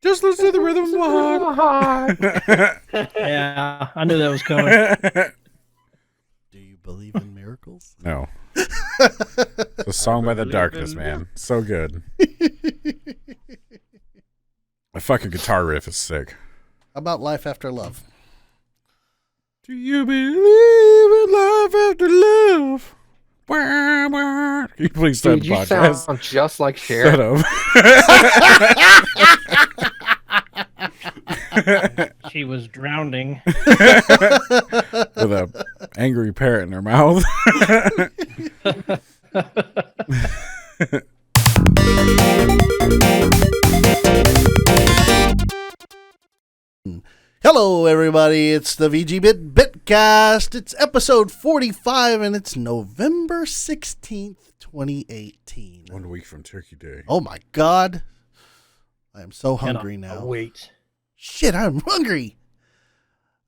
Just listen to the rhythm of my heart. Yeah, I knew that was coming. Do you believe in miracles? No. It's a song by the Darkness, man. So good. The fucking guitar riff is sick. How about Life After Love? Do you believe in life after love? Wah, wah. Can you please start Dude, the you podcast? sound just like Cher. Shut up. She was drowning. With a angry parrot in her mouth. Hello, everybody. It's the VGBit Bitcast. It's episode 45, and it's November 16th, 2018. 1 week from Turkey Day. Oh, my God. I am so hungry now. Wait. Shit, I'm hungry.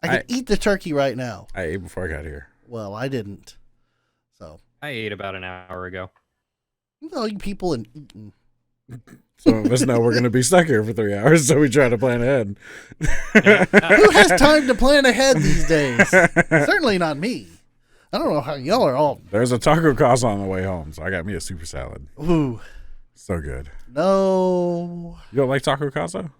I could eat the turkey right now. I ate before I got here. Well, I didn't. So, I ate about an hour ago. all you people and eating. Some of us know we're going to be stuck here for 3 hours, so we try to plan ahead. Who has time to plan ahead these days? Certainly not me. I don't know how y'all are all. There's a taco casa on the way home, so I got me a super salad. Ooh, So good. no. You don't like taco casa?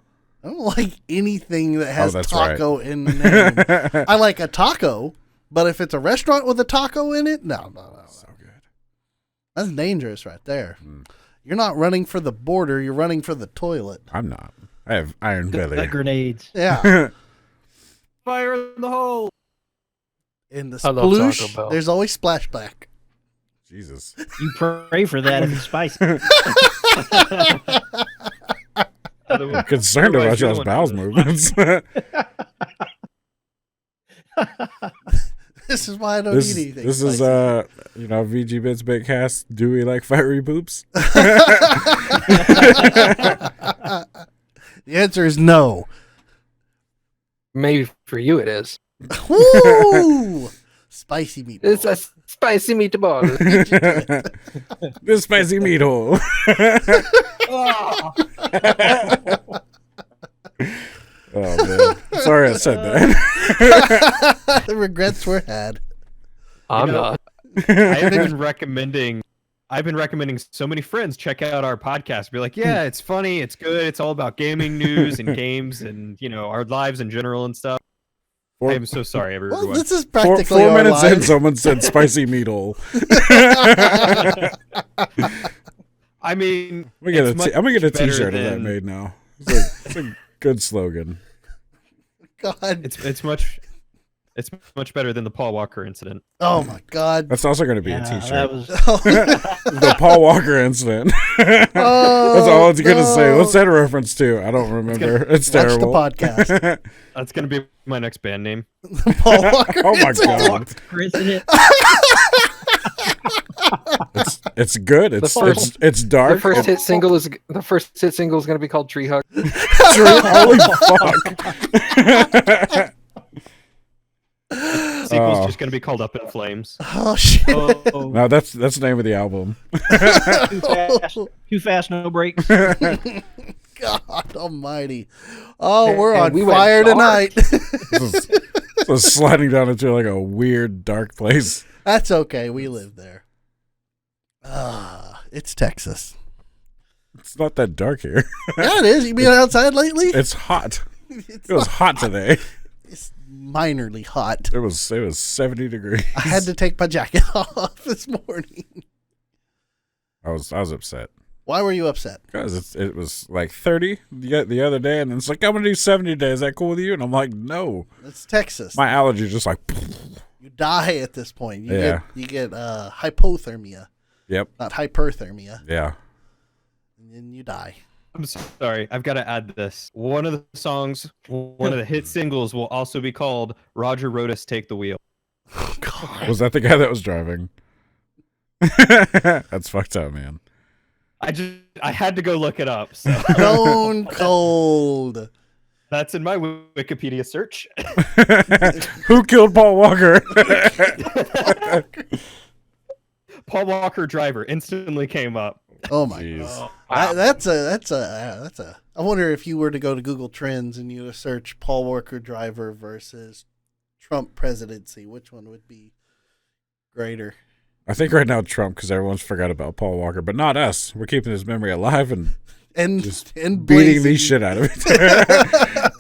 I don't like anything that has that's taco in the name. I like a taco, but if it's a restaurant with a taco in it, no. So good. That's dangerous right there. Mm. You're not running for the border, you're running for the toilet. I'm not. I have iron belly. The grenades. Yeah. Fire in the hole! In the I love Taco sploosh, Bell. there's always splashback. Jesus. You pray for that if it's spicy. I'm concerned about y'all's bowels movements. This is why I don't eat anything. This is VGBits Bitcast. Do we like fiery poops? The answer is no. Maybe for you it is. Woo! Spicy meatball. It's a spicy meatball. The spicy meat hole. Oh man, sorry I said that. The regrets were had. I'm not. I've been recommending so many friends check out our podcast. Be like, yeah, it's funny, it's good, it's all about gaming news and games and our lives in general and stuff. I am so sorry, everyone. Well, this is practically Four our minutes in, lives. someone said spicy meat hole. I mean, I'm gonna it's get a much T-shirt better of that than- made now. It's a good slogan. God. It's much better than the Paul Walker incident. Oh my God. That's also going to be a Yeah, T-shirt. that was The Paul Walker incident. That's all it's going to say. What's that a reference to? I don't remember. It's Watch terrible. the podcast. That's gonna be my next band name. Paul Walker. Oh my incident. God. isn't it? It's good. It's dark. The first hit single is going to be called Tree Hug. Holy fuck. Sequel's Oh. just gonna be called Up in Flames. Oh shit. Oh, No, that's the name of the album. too fast, no brakes. God Almighty. Oh, we're And on we went fire dark. tonight. This is sliding down into like a weird dark place. That's okay. We live there. It's Texas. It's not that dark here. Yeah, it is. You been outside lately? It's hot. It's It was hot today. It's minorly hot. It was 70 degrees. I had to take my jacket off this morning. I was upset Why were you upset? because it was like 30 the other day, and it's like, I'm gonna do 70 today. Is that cool with you? And I'm like, no. It's Texas. My allergies just like. You die at this point. Yeah. You get hypothermia, Yep. not hyperthermia, Yeah. and then you die. I'm sorry, I've got to add this. One of the songs, one of the hit singles, will also be called "Roger Rodas Take the Wheel." Oh, God. Was that the guy that was driving? That's fucked up, man. I had to go look it up. So Stone cold. that's in my Wikipedia search. Who killed Paul Walker? Paul Walker driver instantly came up. Oh my Jeez. god. Wow. That's a. I wonder if you were to go to Google Trends and you search Paul Walker driver versus Trump presidency, which one would be greater? I think right now Trump, because everyone's forgot about Paul Walker, but not us. We're keeping his memory alive and And just and beating blazing. the shit out of it.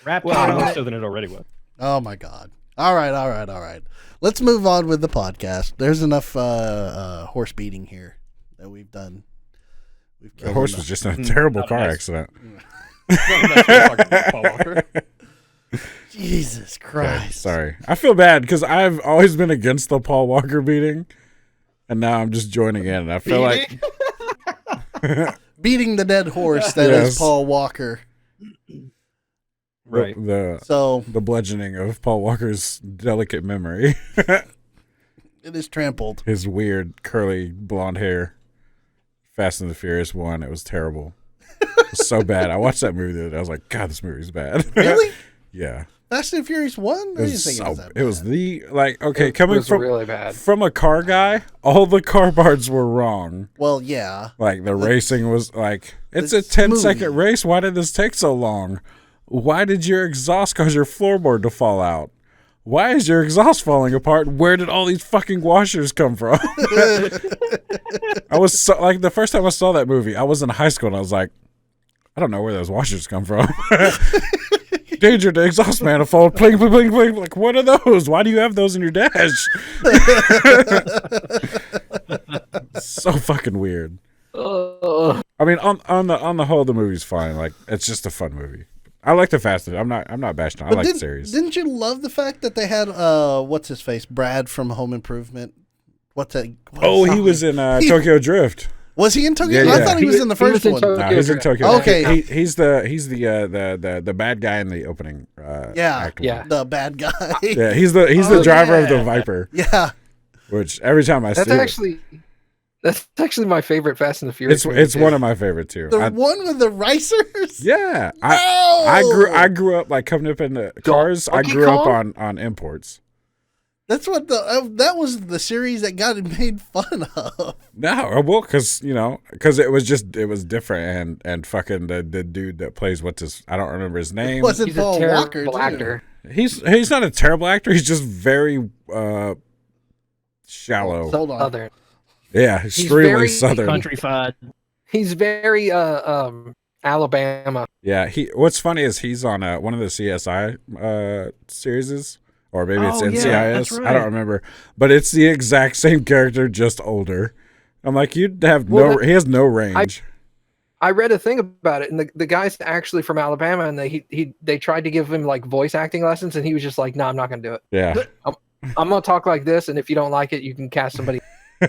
Wrap Well, around more it. so than it already was. Oh my god. All right. Let's move on with the podcast. There's enough horse beating here that we've done. We've The killed horse enough. was just in a terrible not car nice. accident. Paul Walker. Jesus Okay, Christ. sorry. I feel bad because I've always been against the Paul Walker beating, and now I'm just joining in. And I feel like Beating the dead horse that is Yes. Paul Walker. Right. the So bludgeoning of Paul Walker's delicate memory, it is trampled. his weird curly blonde hair. Fast and the Furious 1, it was terrible. It was so bad. I watched that movie the other day. I was like, God, this movie's bad. Really? Yeah. Fast and Furious 1? I It didn't was, think it so, was that it was bad. the, like, okay, It coming was from really bad. from a car guy, all the car parts were wrong. Well, yeah. Like, the racing was, like, it's a It's 10-second movie. race. Why did this take so long? Why did your exhaust cause your floorboard to fall out? Why is your exhaust falling apart? Where did all these fucking washers come from? I was so, like, the first time I saw that movie, I was in high school and I was like, I don't know where those washers come from. Danger to exhaust manifold. Pling, pling, pling, pling. Like, what are those? Why do you have those in your dash? So fucking weird. I mean, on the whole, the movie's fine. Like, it's just a fun movie. I like the Fast and I'm not bashing. I like the series. Didn't you love the fact that they had what's his face? Brad from Home Improvement. What's that? Oh, he was in Tokyo Drift. Was he in Tokyo? Yeah, I yeah. thought he was in the first in one. Tokyo No, he's in Drift. Tokyo. Okay. He's the bad guy in the opening. Yeah. act one. Yeah. The bad guy. Yeah, he's the Oh, driver of the yeah. Viper. Yeah. Which every time I That's see actually my favorite Fast and the Furious. it's one of my favorite too. The one with the racers? Yeah, No! I grew up like coming up in the cars. I Donkey grew up Kong? on imports. That's what that was the series that got made fun of. No, well, because it was different and fucking the dude that plays I don't remember his name. Wasn't He's a Paul terrible Walker too? actor. He's not a terrible actor. He's just very shallow. Hold on. Southern. Yeah, extremely very southern. Countrified. He's very Alabama. Yeah, what's funny is he's on one of the CSI series, or maybe it's Oh, yeah, that's NCIS. I right. don't remember, but it's the exact same character, just older. I'm like, you'd have Well, he has no range. I read a thing about it, and the guy's actually from Alabama, and they tried to give him like voice acting lessons, and he was just like, "No, I'm not gonna do it. Yeah, I'm gonna talk like this, and if you don't like it, you can cast somebody."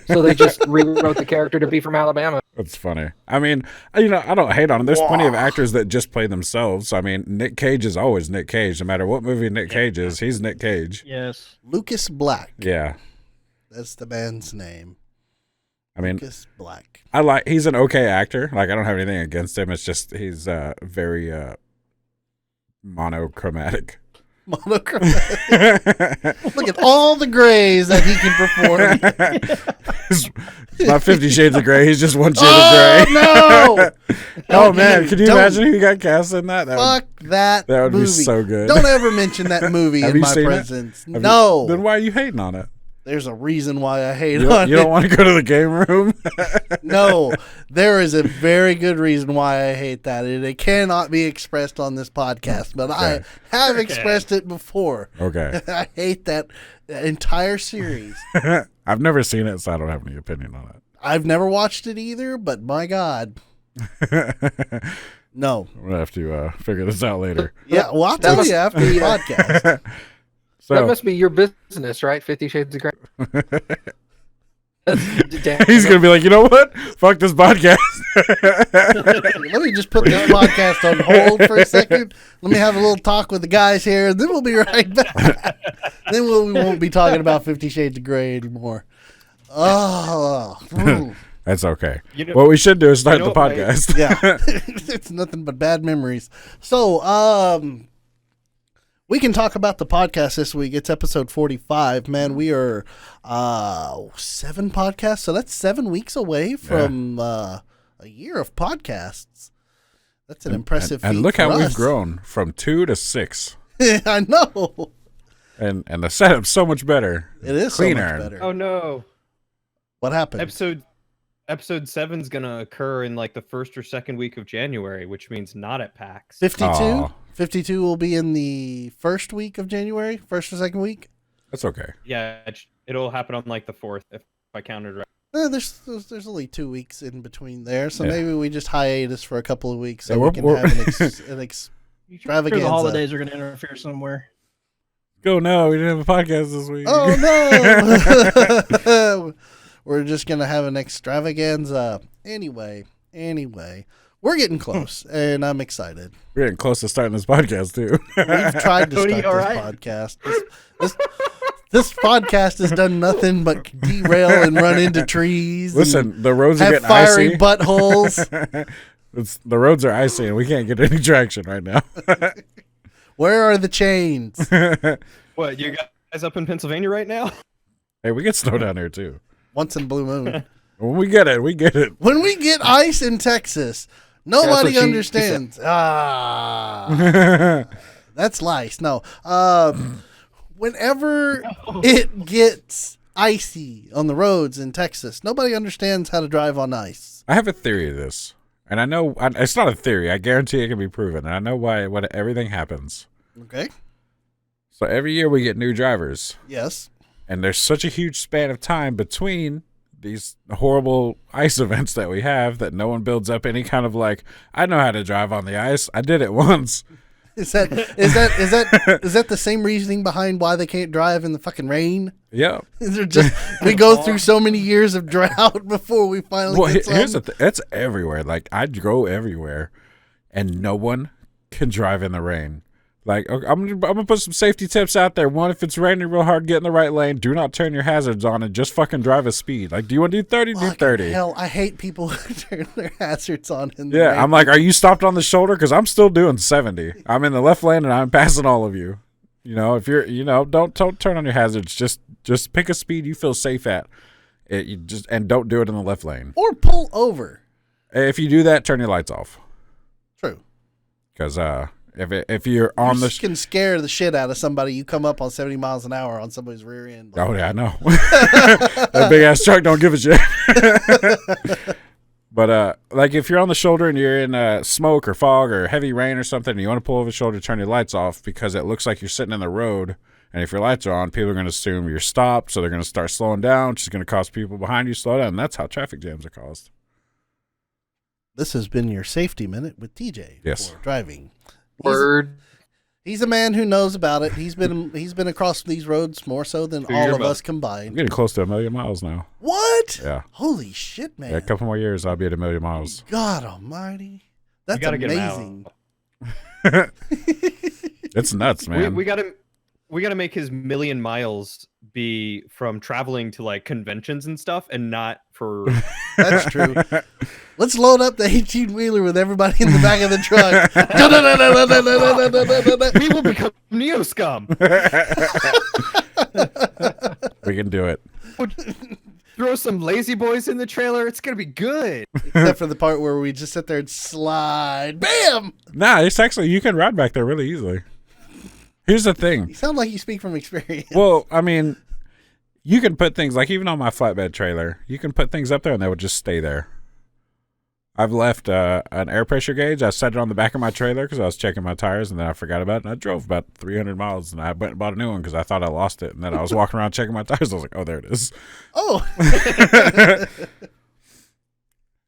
So they just rewrote the character to be from Alabama. that's funny. I mean, I don't hate on him. There's plenty of actors that just play themselves. I mean, Nick Cage is always Nick Cage. No matter what movie Nick Cage is, he's Nick Cage. Yes. Lucas Black. Yeah, That's the band's name. I mean, Lucas Black. he's an okay actor. Like, I don't have anything against him. It's just he's very monochromatic. Monochromatic. Look at all the grays that he can perform. It's not 50 Shades of Grey. He's just one shade Oh, of gray. no! Oh man, can you Don't. imagine who got cast in that? Fuck that that would movie. be so good. Don't ever mention that movie Have in you my seen it? presence. Have you- No. Then why are you hating on it? There's a reason why I hate You on don't it. want to go to the game room? No, there is a very good reason why I hate that. And it cannot be expressed on this podcast, but I Okay. have expressed it before. Okay. I hate that entire series. I've never seen it, so I don't have any opinion on I've never watched it either, but my God. it. No. I'm going to have to figure this out later. Yeah, well, I'll That tell must- you after the podcast. That So must be your business, right? 50 Shades of Grey. he's going to be like, you know what? Fuck this podcast. Let me just put this podcast on hold for a second. Let me have a little talk with the guys here, and then we'll be right back. Then we won't be talking about 50 Shades of Grey anymore. Oh, ooh. That's okay. You know- What we should do is start you know the what, Mike? podcast. Yeah. It's nothing but bad memories. So, We can talk about the podcast this week. It's episode 45. Man, we are 7 podcasts, so that's 7 weeks away from a year of podcasts. That's an impressive feat. And look how for we've us. grown from 2 to 6. I know. And the setup's so much better. It is cleaner. so much better. Oh no. What happened? Episode 7's gonna occur in like the first or second week of January, which means not at PAX. 52? Aw. 52 will be in the first week of January, first or second week. That's okay. Yeah, it'll happen on like the 4th if I counted right. There's only 2 weeks in between there, so Yeah. maybe we just hiatus for a couple of weeks so Yeah, we can have an Sure extravaganza. the holidays are going to interfere somewhere. Go, no, we didn't have a podcast this week. Oh no! We're just gonna have an extravaganza. Anyway, we're getting close, and I'm excited. We're getting close to starting this podcast, too. We've tried to start Cody, this all right? podcast. This podcast has done nothing but derail and run into trees. Listen, the roads are have getting fiery icy. buttholes. The roads are icy, and we can't get any traction right now. Where are the chains? What, you guys up in Pennsylvania right now? Hey, we get snow down here, too. Once in Blue Moon. When we get it, we get it. When we get ice in Texas, nobody That's what she understands. That's lice. No. Whenever it gets icy on the roads in Texas, nobody understands how to drive on ice. I have a theory of this, and I know it's not a theory. I guarantee it can be proven, and I know why. What everything happens. Okay. So every year we get new drivers, Yes. and there's such a huge span of time between these horrible ice events that we have that no one builds up any kind of like, I know how to drive on the ice. I did it once. Is that the same reasoning behind why they can't drive in the fucking rain? Yeah. Is there just we go through so many years of drought before we finally Well, get some? here's the thing. It's everywhere. Like, I go everywhere, and no one can drive in the rain. Like, okay, I'm gonna put some safety tips out there. One, if it's raining real hard, get in the right lane. Do not turn your hazards on and just fucking drive a speed. Like, do you want to do 30? Do Fucking 30. Hell, I hate people who turn their hazards on in the Yeah, rain. I'm like, are you stopped on the shoulder? Because I'm still doing 70. I'm in the left lane and I'm passing all of you. You know, if you're, don't turn on your hazards. Just pick a speed you feel safe at. And don't do it in the left lane. Or pull over. If you do that, turn your lights off. True. Because if you're on You the can scare the shit out of somebody. You come up on 70 miles an hour on somebody's rear end. Oh yeah, I know. That big ass truck don't give a shit. But like if you're on the shoulder and you're in smoke or fog or heavy rain or something, and you want to pull over the shoulder, turn your lights off because it looks like you're sitting in the road. And if your lights are on, people are going to assume you're stopped, so they're going to start slowing down, which is going to cause people behind you to slow down. And that's how traffic jams are caused. This has been your safety minute with TJ Yes. for driving. Word. He's a man who knows about it. He's been across these roads more so than To all your of mouth. us I'm combined. getting close to 1 million miles now. What? Yeah. Holy shit, man! Yeah, a couple more years, I'll be at 1 million miles. God Almighty, that's You gotta get 'em out. amazing. It's nuts, man. We gotta make his 1 million miles be from traveling to like conventions and stuff, and not for. That's true. Let's load up the 18-wheeler with everybody in the back of the truck. We will become Neo Scum. We can do it. Throw some lazy boys in the trailer. It's gonna be good. Except for the part where we just sit there and slide. Bam! Nah, it's actually, you can ride back there really easily. Here's the thing. You sound like you speak from experience. Well, I mean, you can put things, like even on my flatbed trailer, you can put things up there and they would just stay there. I've left an air pressure gauge. I set it on the back of my trailer because I was checking my tires, and then I forgot about it. And I drove about 300 miles, and I went and bought a new one because I thought I lost it. And then I was walking around checking my tires. I was like, oh, there it is. Oh.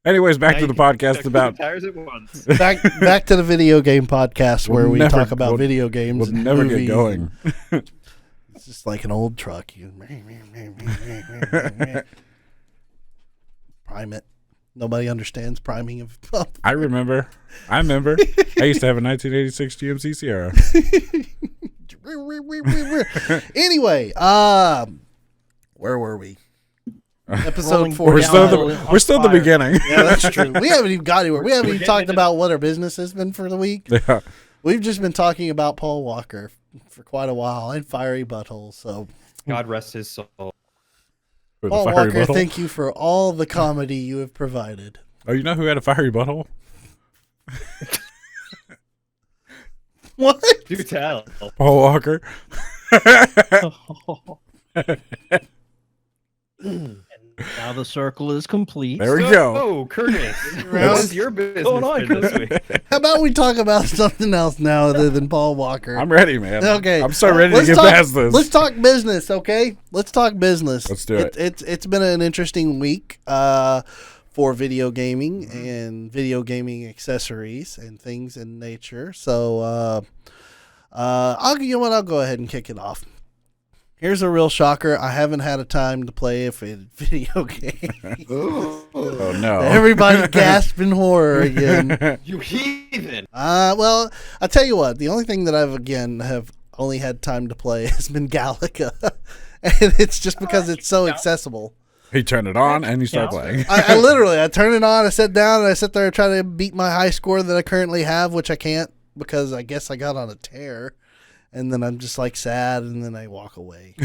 Anyways, back Now to you the can podcast check about... two tires at once. back to the video game podcast where We'll we never- talk about we'll- video games. We'll and never movies. get going. It's just like an old truck. You prime it. Nobody understands priming of. I remember. I used to have a 1986 GMC Sierra. Anyway, where were we? Episode Rolling 4. We're still, down we're still at the fire. beginning. Yeah, that's true. We haven't even got anywhere. We haven't even getting talked into- about what our business has been for the week. Yeah. We've just been talking about Paul Walker for quite a while, and Fiery Butthole. So, God rest his soul. For the Paul fiery Walker, butthole? thank you for all the comedy you have provided. Oh, you know who had a fiery butthole? What? Do tell. Paul Walker. Now the circle is complete. There we go. Oh, Curtis. Round- What's your business Going on, been this week? How about we talk about something else now other than Paul Walker? I'm ready, man. Okay. I'm so ready to Let's get talk- past this. Let's talk business, okay? Let's talk business. Let's do it. It's been an interesting week for video gaming and video gaming accessories and things in nature. So I'll go ahead and kick it off. Here's a real shocker. I haven't had a time to play a video game. Oh, no. Everybody gasped in horror again. You heathen. Well, I'll tell you what. The only thing that have only had time to play has been Galaga. And it's just because it's so accessible. He turned it on and you start playing. I turn it on, I sit down, and I sit there and try to beat my high score that I currently have, which I can't because I guess I got on a tear. And then I'm just like sad, and then I walk away.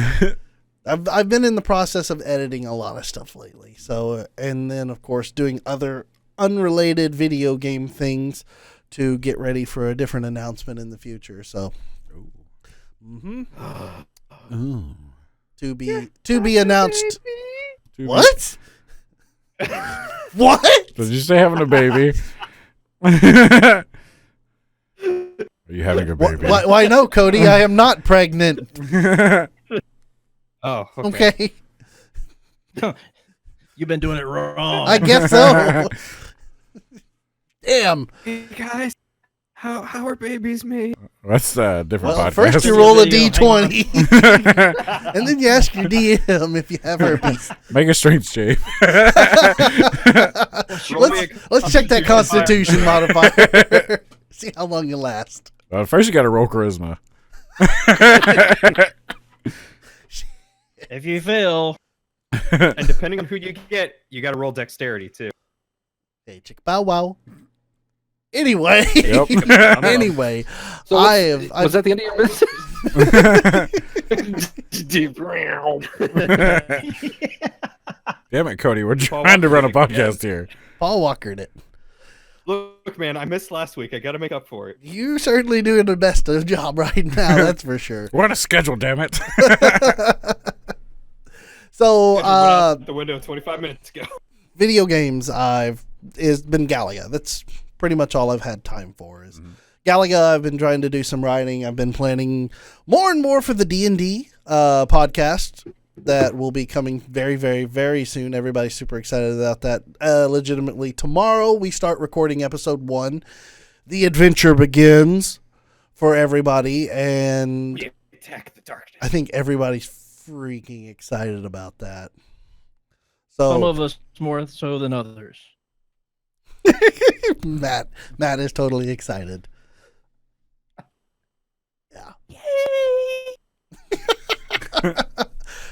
I've been in the process of editing a lot of stuff lately. So, and then of course doing other unrelated video game things to get ready for a different announcement in the future. So, to be announced. What? What? Did you say having a baby? Are you having a baby? Why no, Cody? I am not pregnant. Oh, okay. Okay. You've been doing it wrong. I guess so. Damn. Hey guys, how are babies made? That's a different Well, podcast. first you roll a d20, and then you ask your DM if you have herpes. Make a strength shave. Let's check that Constitution modifier. See how long you last. First you got to roll charisma. If you fail, And depending on who you get, you got to roll dexterity too. Hey, chick bow wow. Anyway, Yep. anyway, So I've was that the end of your business? Deep round. Damn it, Cody. We're trying to run a podcast here. Paul Walkered it. Look, man, I missed last week. I got to make up for it. You certainly doing the best of job right now. That's for sure. We're on a schedule, damn it. So, It just went out the window 25 minutes ago. video games is been Galaga. That's pretty much all I've had time for is Galaga. I've been trying to do some writing. I've been planning more and more for the D&D podcast that will be coming very, very, very soon. Everybody's super excited about that. Legitimately, tomorrow we start recording episode 1. The adventure begins for everybody, and We attack the darkness. I think everybody's freaking excited about that. So some of us more so than others. Matt is totally excited. Yeah.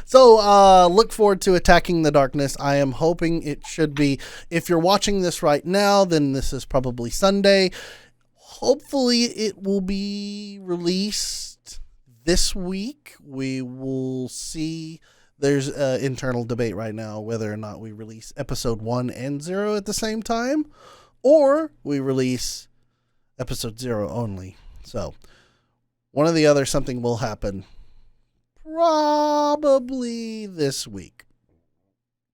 So look forward to Attacking the Darkness. I am hoping it should be, if you're watching this right now, then this is probably Sunday. Hopefully it will be released this week. We will see. There's internal debate right now whether or not we release episode 1 and 0 at the same time, or we release episode 0 only. So one or the other, something will happen probably this week.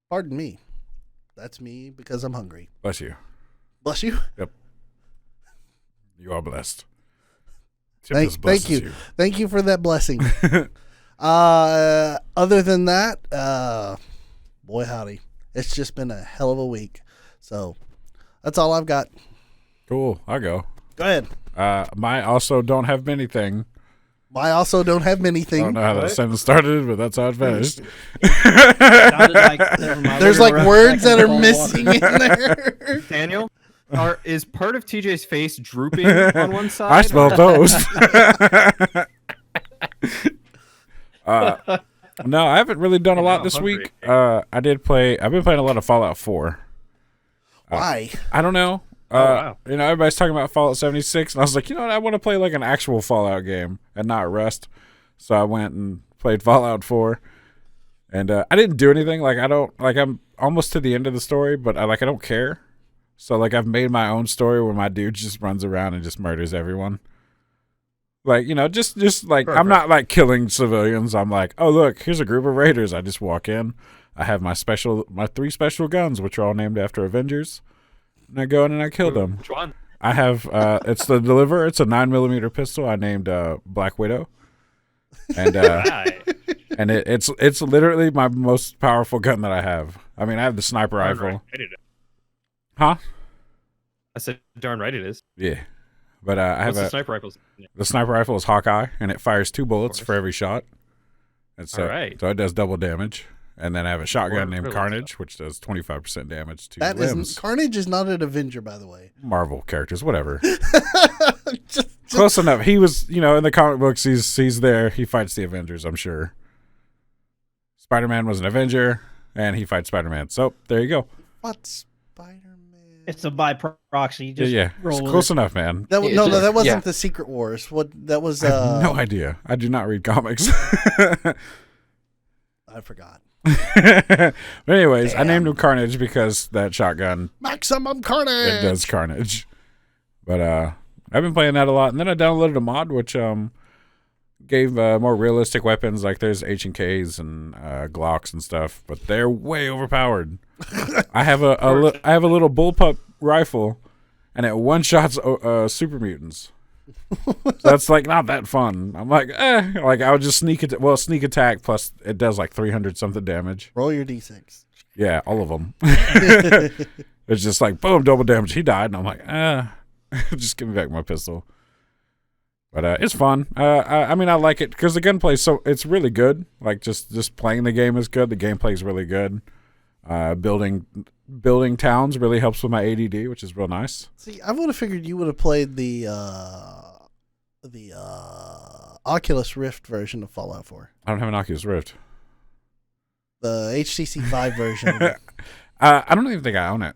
Pardon me. That's me because I'm hungry. Bless you. Bless you. You are blessed. Tip Thank this blesses you. Thank you for that blessing. Other than that, boy howdy, it's just been a hell of a week. So that's all I've got. Cool. I'll go. Go ahead. My also don't have many thing. I also don't have many I things. don't know how that sentence started, but that's how it finished. Sounded like, never mind, There's we're like gonna words attack that are Paul missing Walker. in there. Daniel, is part of TJ's face drooping on one side? I smell toast. No, I haven't really done a lot I'm this hungry. week. I've been playing a lot of Fallout 4. Why? I don't know. wow. You know, everybody's talking about Fallout 76, and I was like, you know what? I want to play like an actual Fallout game and not Rust. So I went and played Fallout 4, and I didn't do anything. Like I'm almost to the end of the story, but I don't care. So like I've made my own story where my dude just runs around and just murders everyone. Like, you know, just like Perfect. I'm not like killing civilians. I'm like, oh look, here's a group of raiders. I just walk in. I have my 3 special guns, which are all named after Avengers, and I go in and I kill them. Which one? I have it's the Deliver. It's a 9mm pistol. I named Black Widow, and Right. and it's literally my most powerful gun that I have. I mean, I have the sniper Darn rifle. right it is. Huh? I said, darn right it is. Yeah, but I have What's the sniper rifles? the sniper rifle is Hawkeye, and it fires 2 bullets course. for every shot. And so, All right. so it does double damage. And then I have a shotgun named Really? Carnage, which does 25% damage to That limbs. isn't Carnage is not an Avenger, by the way. Marvel characters, whatever. Just Close enough. He was, you know, in the comic books, he's there. He fights the Avengers, I'm sure. Spider-Man was an Avenger, and he fights Spider-Man. So there you go. what Spider-Man? It's a by proxy. Just Yeah, roll it's with close it. enough, man. That Yeah, no, just- that wasn't yeah. the Secret Wars. What that was? I have no idea. I do not read comics. I forgot. But anyways, I Damn. named him Carnage because that shotgun, Maximum Carnage. it does carnage. But I've been playing that a lot, and then I downloaded a mod which gave more realistic weapons. Like there's H&Ks and Glocks and stuff, but they're way overpowered. I have I have a little bullpup rifle, and it one shots super mutants. So that's like not that fun. I'm like, like I would just sneak sneak attack plus it does like 300 something damage. Roll your d6. Yeah, all of them. It's just like boom, double damage. He died, and I'm like, just give me back my pistol. But it's fun. I mean, I like it because the gunplay it's really good. Like just playing the game is good. The gameplay is really good. Building towns really helps with my ADD, which is real nice. See, I would have figured you would have played the Oculus Rift version of Fallout 4, I don't have an Oculus Rift. the HTC 5 version. I don't even think I own it.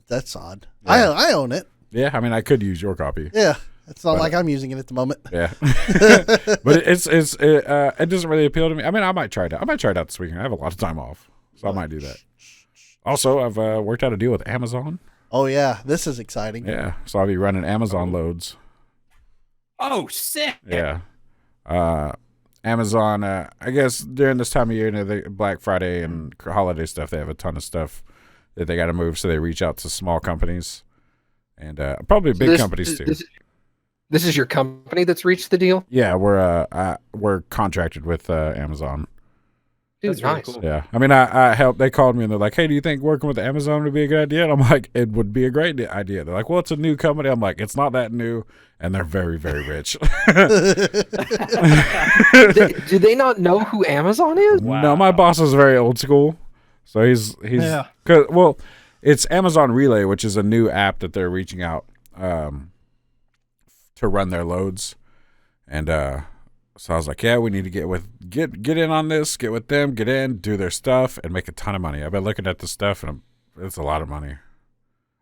That's odd. Yeah. I own it. Yeah, I mean, I could use your copy. Yeah, it's not But- like I'm using it at the moment. Yeah, but it doesn't really appeal to me. I mean, I might try it out. I might try it out this weekend. I have a lot of time off, so I might do that. Also, I've worked out a deal with Amazon. Oh yeah, this is exciting. Yeah, so I'll be running Amazon loads. Oh, sick. Yeah, Amazon. I guess during this time of year, you know, the Black Friday and holiday stuff, they have a ton of stuff that they got to move. So they reach out to small companies and probably big companies too. This is your company that's reached the deal? Yeah, we're contracted with Amazon. Dude, That's really nice. cool. Yeah, I mean, I helped. They called me and they're like, "Hey, do you think working with Amazon would be a good idea?" And I'm like, "It would be a great idea." They're like, "Well, it's a new company." I'm like, "It's not that new," and they're very, very rich. Do they not know who Amazon is? No, my boss is very old school, so he's Yeah. well, it's Amazon Relay, which is a new app that they're reaching out to run their loads, and so I was like, yeah, we need to get in on this, get with them, get in, do their stuff, and make a ton of money. I've been looking at this stuff, and it's a lot of money.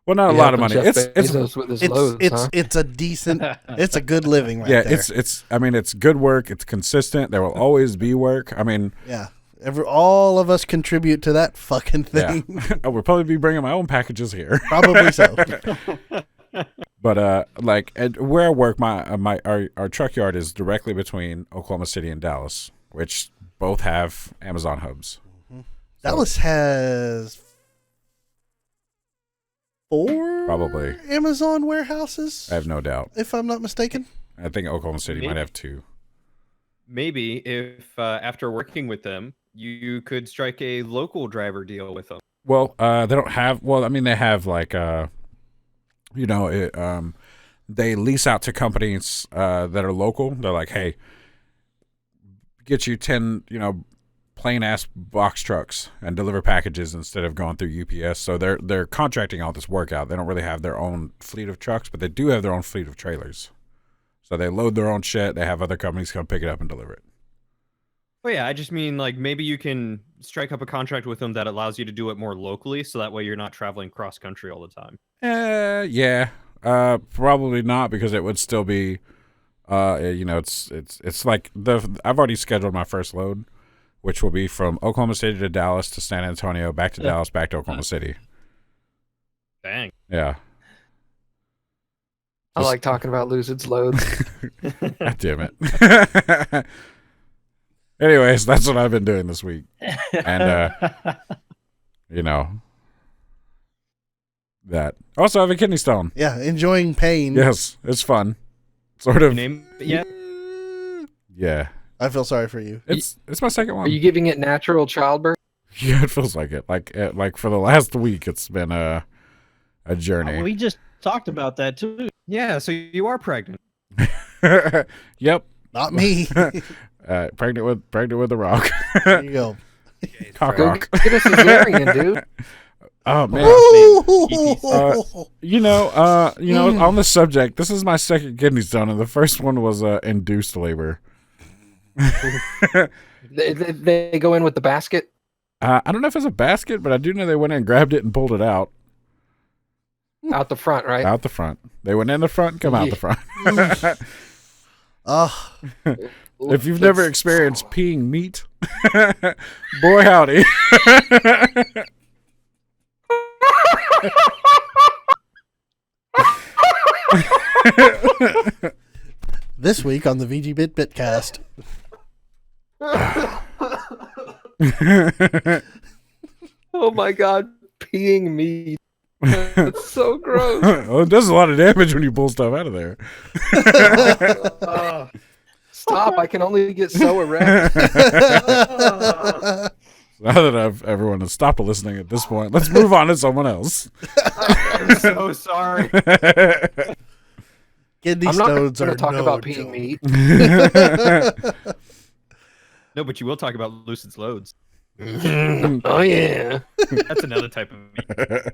Well, not a lot of money. Jeff It's Bezos with his loads, huh? It's a decent, it's a good living right yeah, there. it's. I mean, it's good work. It's consistent. There will always be work. I mean, Yeah. All of us contribute to that fucking yeah, thing. I would probably be bringing my own packages here. Probably so. But like where I work, our truck yard is directly between Oklahoma City and Dallas, which both have Amazon hubs. Dallas has 4 Probably. Amazon warehouses, I have no doubt. if I'm not mistaken. I think Oklahoma City might have 2. Maybe if after working with them, you could strike a local driver deal with them. Well, they don't have. Well, I mean, they have like they lease out to companies that are local. They're like, hey, get you 10, plain ass box trucks and deliver packages instead of going through UPS. So they're contracting all this work out. They don't really have their own fleet of trucks, but they do have their own fleet of trailers. So they load their own shit. They have other companies come pick it up and deliver it. Oh yeah, I just mean like maybe you can strike up a contract with them that allows you to do it more locally, so that way you're not traveling cross country all the time. Yeah. Probably not because it would still be. It's like I've already scheduled my first load, which will be from Oklahoma City to Dallas to San Antonio, back to Dallas, back to Oklahoma City. Dang. Yeah. I like talking about Lucid's loads. God damn it. Anyways, that's what I've been doing this week. And, that. Also, I have a kidney stone. Yeah, enjoying pain. Yes, it's fun. Sort of. Name yeah. Yeah. I feel sorry for you. It's my second one. Are you giving it natural childbirth? Yeah, it feels like it. Like for the last week, it's been a journey. We just talked about that too. Yeah, so you are pregnant. Yep. Not me. Pregnant with the Rock. There you go. Cock Go rock. get us a Zarian, dude. Oh man. Ooh. On the subject, this is my second kidney stone, and the first one was induced labor. They go in with the basket. I don't know if it's a basket, but I do know they went in and grabbed it and pulled it out Out the front, right? the front. They went in the front and come out the front. If you've never experienced peeing meat, boy howdy. This week on the VGBit Bitcast. Oh my god, peeing meat. That's so gross. Well, it does a lot of damage when you pull stuff out of there. Stop, I can only get so erect. Now that everyone has stopped listening at this point, let's move on to someone else. I'm so sorry. Kidney I'm not going stones to are talk no about joke. peeing meat. No, but you will talk about Lucid's loads. Oh yeah. That's another type of meat.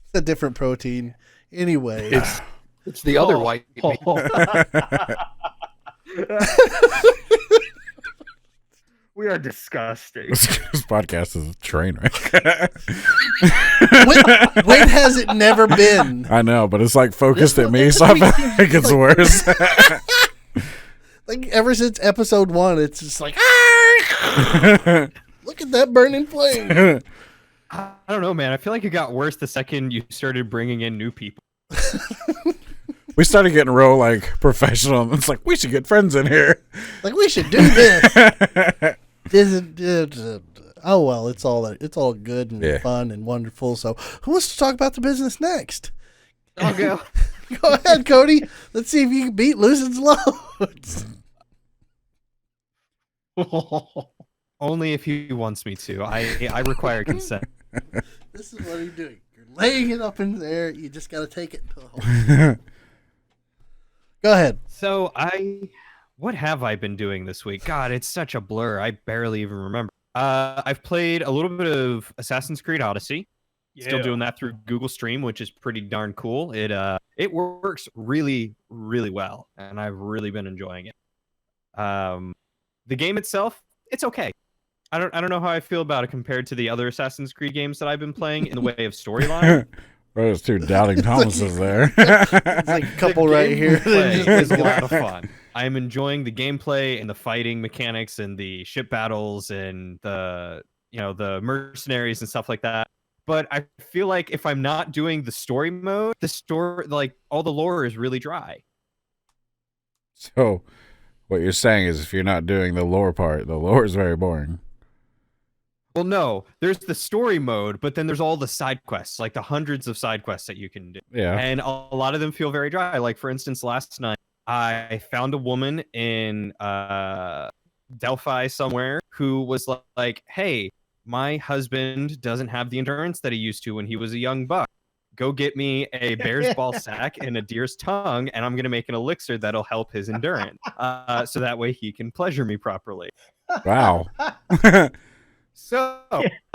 It's a different protein. Anyway. It's the other white meat. We are disgusting. This podcast is a train wreck. when has it never been? I know, but it's like focused at me, so I feel like it's worse. Like ever since episode 1, it's just like, look at that burning flame. I don't know, man. I feel like it got worse the second you started bringing in new people. We started getting real like professional. It's like we should get friends in here. Like we should do this. Oh well, it's all good and fun and wonderful. So who wants to talk about the business next? I'll go. Go ahead, Cody. Let's see if you can beat Lucid's loads. Only if he wants me to. I require consent. This is what you're doing. You're laying it up in there. You just got to take it. Go ahead. So what have I been doing this week? God, it's such a blur. I barely even remember. I've played a little bit of Assassin's Creed Odyssey. Still doing that through Google Stream, which is pretty darn cool. It works really, really well, and I've really been enjoying it. The game itself, it's okay. I don't know how I feel about it compared to the other Assassin's Creed games that I've been playing in the way of storyline. There's two doubting Thomases there. It's like a couple right here. Gameplay is a lot of fun. I'm enjoying the gameplay and the fighting mechanics and the ship battles and the mercenaries and stuff like that. But I feel like if I'm not doing the story mode, like all the lore is really dry. So, what you're saying is, if you're not doing the lore part, the lore is very boring. Well, no, there's the story mode, but then there's all the side quests, like the hundreds of side quests that you can do. Yeah. And a lot of them feel very dry. Like, for instance, last night, I found a woman in Delphi somewhere who was like, hey, my husband doesn't have the endurance that he used to when he was a young buck. Go get me a bear's ball sack and a deer's tongue, and I'm going to make an elixir that'll help his endurance. So that way he can pleasure me properly. Wow. So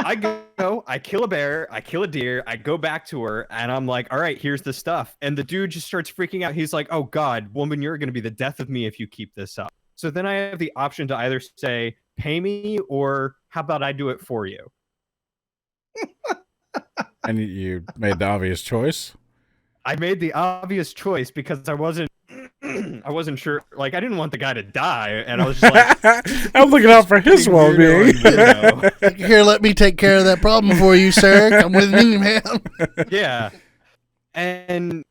I go, I kill a bear, I kill a deer, I go back to her, and I'm like, all right, here's the stuff. And the dude just starts freaking out. He's like, oh God, woman, you're going to be the death of me if you keep this up. So then I have the option to either say, pay me, or how about I do it for you? And you made the obvious choice. I made the obvious choice because I wasn't sure. Like, I didn't want the guy to die, and I was just like, I'm looking out for his well-being. Here, let me take care of that problem for you, sir. Come with me, man. Yeah. And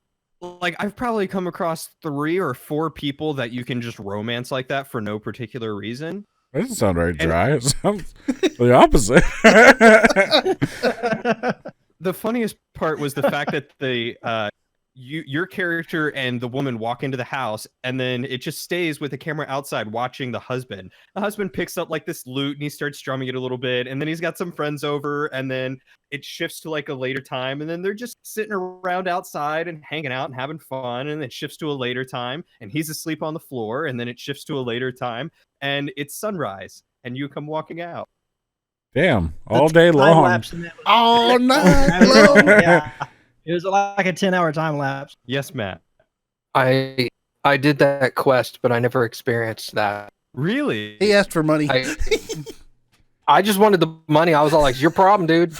like, I've probably come across 3 or 4 people that you can just romance like that for no particular reason. That doesn't sound very dry. It sounds the opposite. The funniest part was the fact that your character and the woman walk into the house, and then it just stays with the camera outside watching the husband. The husband picks up like this loot and he starts strumming it a little bit, and then he's got some friends over, and then it shifts to like a later time, and then they're just sitting around outside and hanging out and having fun, and it shifts to a later time, and he's asleep on the floor, and then it shifts to a later time, and it's sunrise, and you come walking out. Damn, all day Time long. lapse in that was- All night long. Yeah. It was like a 10-hour time lapse. Yes, Matt. I did that quest, but I never experienced that. Really? He asked for money. I just wanted the money. I was all like, "It's your problem, dude."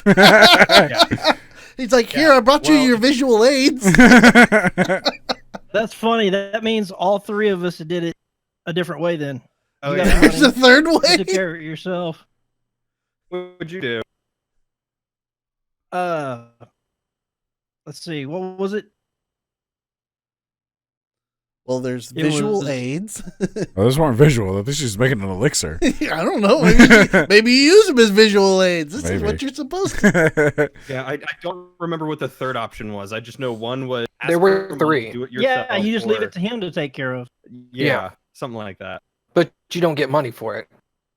He's like, here, I brought you your visual aids. That's funny. That means all 3 of us did it a different way then. Oh, You got yeah? There's a third You way. took care of it yourself. What would you do? Let's see. What was it? Well, there's It visual was- aids. Well, those weren't visual. I think she's making an elixir. I don't know. Maybe you use them as visual aids. This is what Maybe. you're supposed to. Yeah, I don't remember what the third option was. I just know one was ask There were for money, 3. do it yourself, Yeah, you just leave or- it to him to take care of. Yeah, something like that. But you don't get money for it.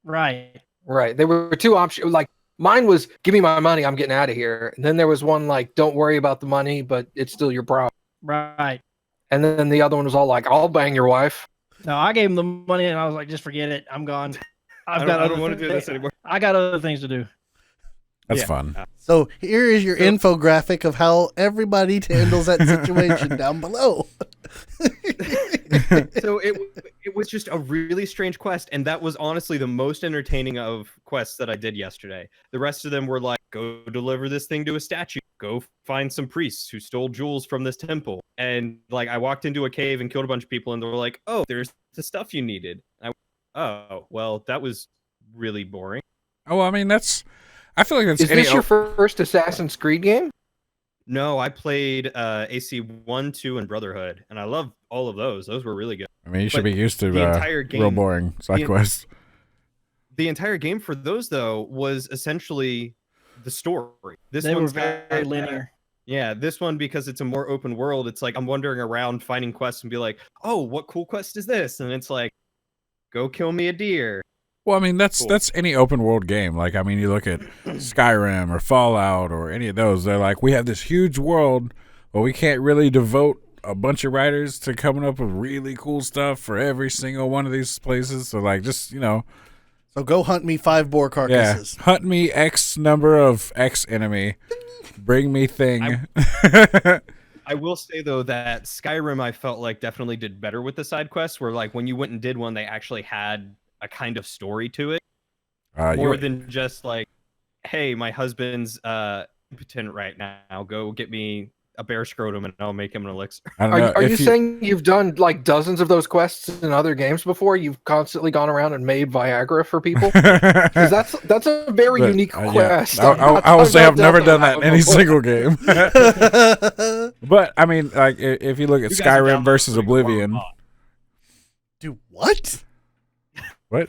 Right. Right. There were 2 options. Like, mine was, "Give me my money. I'm getting out of here." And then there was one like, "Don't worry about the money, but it's still your problem." Right. And then the other one was all like, "I'll bang your wife." No, I gave him the money and I was like, just forget it. I'm gone. I don't want to do this anymore. I got other things to do. That's Yeah. fun. So here is your infographic of how everybody handles that situation down below. So it was just a really strange quest, and that was honestly the most entertaining of quests that I did yesterday. The rest of them were like, go deliver this thing to a statue, go find some priests who stole jewels from this temple, and like I walked into a cave and killed a bunch of people, and they were like, "Oh, there's the stuff you needed." Oh, well, that was really boring. Oh, I mean, I feel like that's Is this your first Assassin's Creed game? No, I played AC 1, 2, and Brotherhood, and I love all of those. Those were really good. I mean, you should but be used to the entire real game- boring side quests. The entire game for those, though, was essentially the story. This They were one's very got- linear. Yeah, this one, because it's a more open world, it's like I'm wandering around finding quests and be like, oh, what cool quest is this? And it's like, go kill me a deer. Well, I mean, Cool. that's any open world game. Like, I mean, you look at Skyrim or Fallout or any of those. They're like, we have this huge world, but we can't really devote a bunch of writers to coming up with really cool stuff for every single one of these places. So, like, just, So go hunt me 5 boar carcasses. yeah, hunt me X number of X enemy, bring me thing. I will say, though, that Skyrim, I felt like definitely did better with the side quests, where, like, when you went and did one, they actually had a kind of story to it. More than just like, hey, my husband's impotent right now. Go get me a bear scrotum and I'll make him an elixir. I don't know. Are you if saying you've done like dozens of those quests in other games before? You've constantly gone around and made Viagra for people? 'Cause that's a very But, unique yeah. quest. I will say I've never done that in any before. single game. But I mean, like, if you look at You guys are Skyrim versus downloading Oblivion, wrong mod. Do what? what?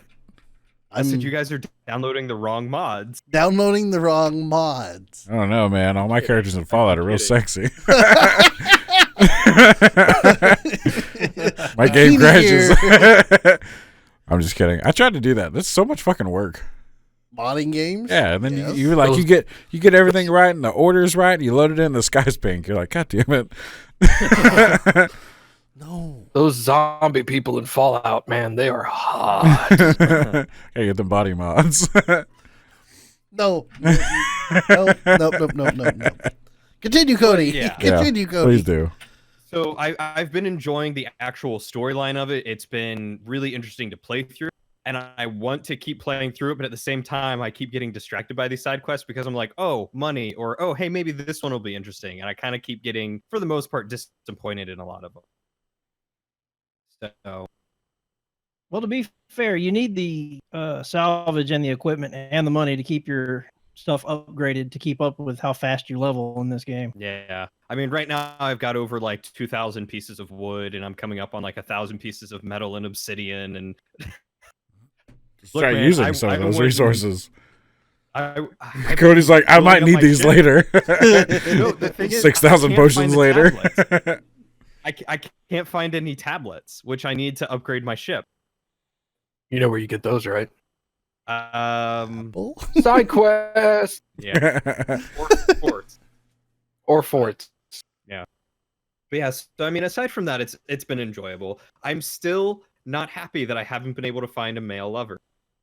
I said I'm you guys are downloading the wrong mods. downloading the wrong mods. I don't know, man. All my characters in Fallout are real sexy. My game Teeny crashes. here. I'm just kidding. I tried to do that. That's so much fucking work. Modding games? Yeah, and then Yes. you get everything right and the order's right and you load it in, the sky's pink. You're like, God damn it. No. Those zombie people in Fallout, man, they are hot. Hey, get them body mods. No. No. Continue, Cody. Yeah. Continue, Cody. Please do. So I've been enjoying the actual storyline of it. It's been really interesting to play through. and I want to keep playing through it, but at the same time, I keep getting distracted by these side quests because I'm like, oh, money, or oh, hey, maybe this one will be interesting, and I kind of keep getting, for the most part, disappointed in a lot of them. So, Well, to be fair, you need the salvage and the equipment and the money to keep your stuff upgraded to keep up with how fast you level in this game. yeah, I mean, right now I've got over like 2,000 pieces of wood, and I'm coming up on like 1,000 pieces of metal and obsidian, and look, Try man, using some of I those went- resources. I've Cody's been like, I might building up need my these ship. later. No, the thing is, I 6,000 can't potions find the later. tablets. I can't find any tablets, which I need to upgrade my ship. You know where you get those, right? Bull? Side quest Yeah, or forts. or forts. But yeah, so I mean, aside from that, it's been enjoyable. I'm still not happy that I haven't been able to find a male lover.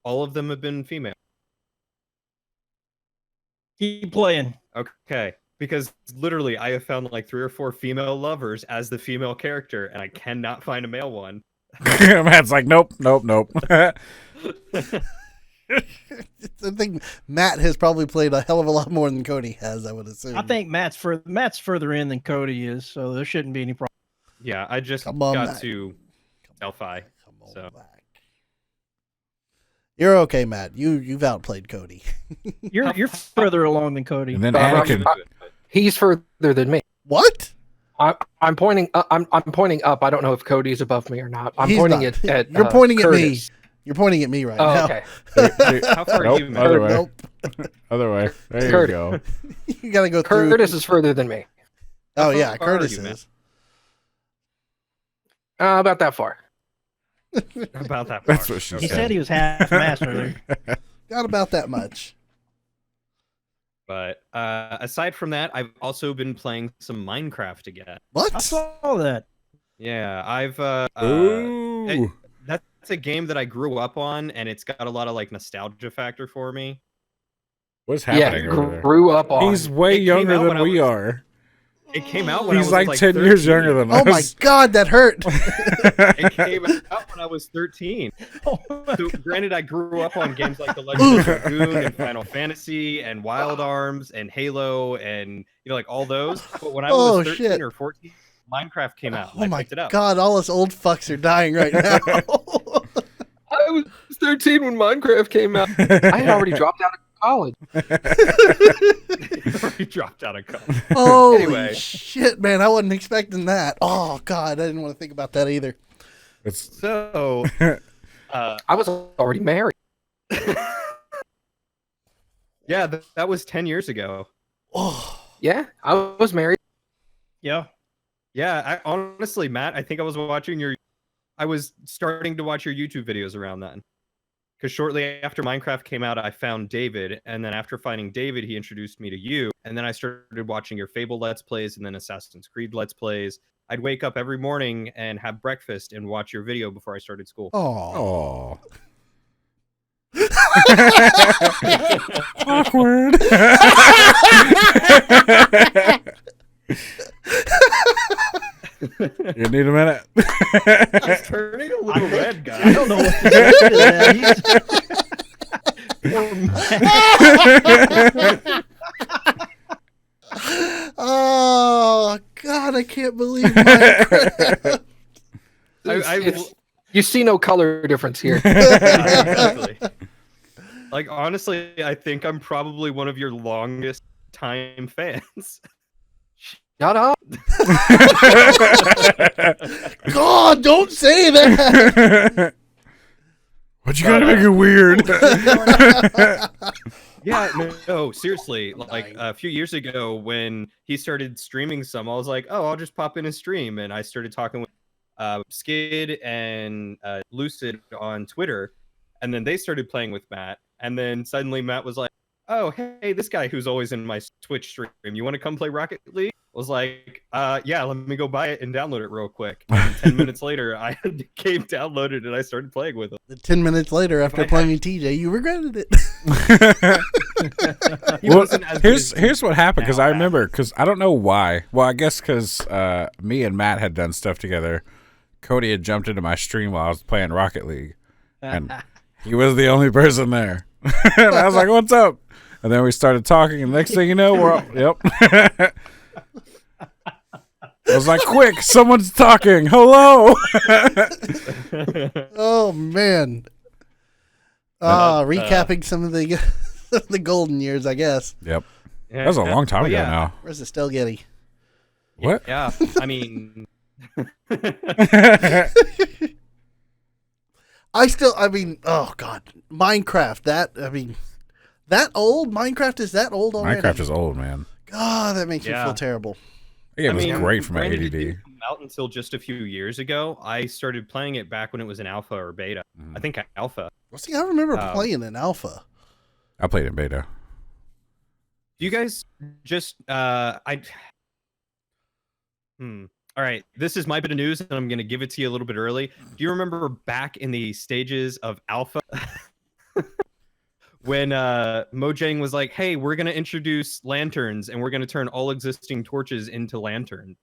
All of them have been female. Keep playing. Okay, because literally I have found like 3 or 4 female lovers as the female character, and I cannot find a male one. Matt's like, nope. I think Matt has probably played a hell of a lot more than Cody has, I would assume. I think Matt's further in than Cody is, so there shouldn't be any problem. Yeah, I just Come on got back. to Delphi. Come on So. back. You're okay, Matt. You've outplayed Cody. You're further along than Cody. And then Uh, Anakin. He's further than me. What? I'm pointing. I'm pointing up. I don't know if Cody's above me or not. I'm He's pointing not. at. You're pointing at me. Curtis. You're pointing at me right Oh, now. okay. How far are Nope, you, Matt? other way. Nope. Other way. There you Curtis. go. You gotta go through. Curtis is further than me. Oh How yeah, far are Curtis you, Matt? is. About that far. About that far. That's what she He said. said he was half master there. Got about that much. But aside from that, I've also been playing some Minecraft again. I What? saw that. Yeah, I've Ooh. that's a game that I grew up on, and it's got a lot of like nostalgia factor for me. What's Yeah, happening over there? grew up on. He's way It came younger out than when I we was- are. It came out when He's I was like 10 years 13. younger than Oh my us. god, that hurt. It came out when I was 13. Oh, So granted, I grew up on games like The Legend of Dragoon and Final Fantasy and Wild Arms and Halo and like all those. But when I was Oh, 13 shit. or 14, Minecraft came out. Oh And I my picked it up. god, all us old fucks are dying right now. I was 13 when Minecraft came out. I had already dropped out of college. He dropped out of college. Holy Anyway. shit, man! I wasn't expecting that. Oh god, I didn't want to think about that either. It's So, I was already married. yeah, that was 10 years ago. Oh, Yeah, I was married. yeah. Yeah, honestly, Matt, I think I was starting to watch your YouTube videos around then. Because shortly after Minecraft came out, I found David, and then after finding David, he introduced me to you, and then I started watching your Fable Let's Plays and then Assassin's Creed Let's Plays. I'd wake up every morning and have breakfast and watch your video before I started school. oh, awkward. You need a minute. It's turning a little red, I guys. don't know what to say to that. oh god, I can't believe Minecraft. You see no color difference here. Exactly. Like, honestly, I think I'm probably one of your longest time fans. Shut up. God, don't say that. But you gotta make it weird. Yeah, no, seriously. Like a few years ago when he started streaming some, I was like, oh, I'll just pop in his stream. And I started talking with Skid and Lucid on Twitter. And then they started playing with Matt. And then suddenly Matt was like, oh, hey, this guy who's always in my Twitch stream, you want to come play Rocket League? I was like, yeah, let me go buy it and download it real quick. And 10 minutes later, I had the game downloaded and I started playing with him. 10 minutes later, after playing TJ, you regretted it. He Well, wasn't as good as here's what happened because now, I Matt. remember because I don't know why. Well, I guess because me and Matt had done stuff together. Cody had jumped into my stream while I was playing Rocket League, and He was the only person there. And I was like, what's up? And then we started talking, and next thing you know, we're all, yep. I was like, quick, someone's talking. Hello. Oh, man. Recapping some of the the golden years, I guess. Yep. That was a long time ago now. Where's the still getty? What? Yeah, I mean, I mean, oh God, Minecraft. That old? Minecraft is that old already? Minecraft is old, man. God, that makes me Yeah. feel terrible. It was mean, great from granted, it ADD. didn't come out until just a few years ago. I started playing it back when it was in alpha or beta. I think alpha. Well, see, I remember playing in alpha. I played in beta. Do you guys just All right, this is my bit of news, and I'm going to give it to you a little bit early. Do you remember back in the stages of alpha when Mojang was like, hey, we're going to introduce lanterns, and we're going to turn all existing torches into lanterns?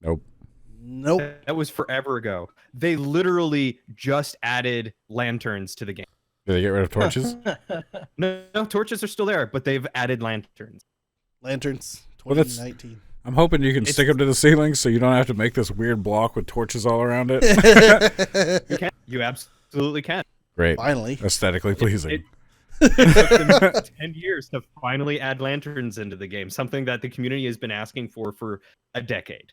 Nope. That was forever ago. They literally just added lanterns to the game. Did they get rid of torches? No, torches are still there, but they've added lanterns. Lanterns, Well, that's- 2019. I'm hoping you can stick them to the ceiling so you don't have to make this weird block with torches all around it. You can. You absolutely can. Great. Finally. Aesthetically pleasing. It took them 10 years to finally add lanterns into the game, something that the community has been asking for a decade.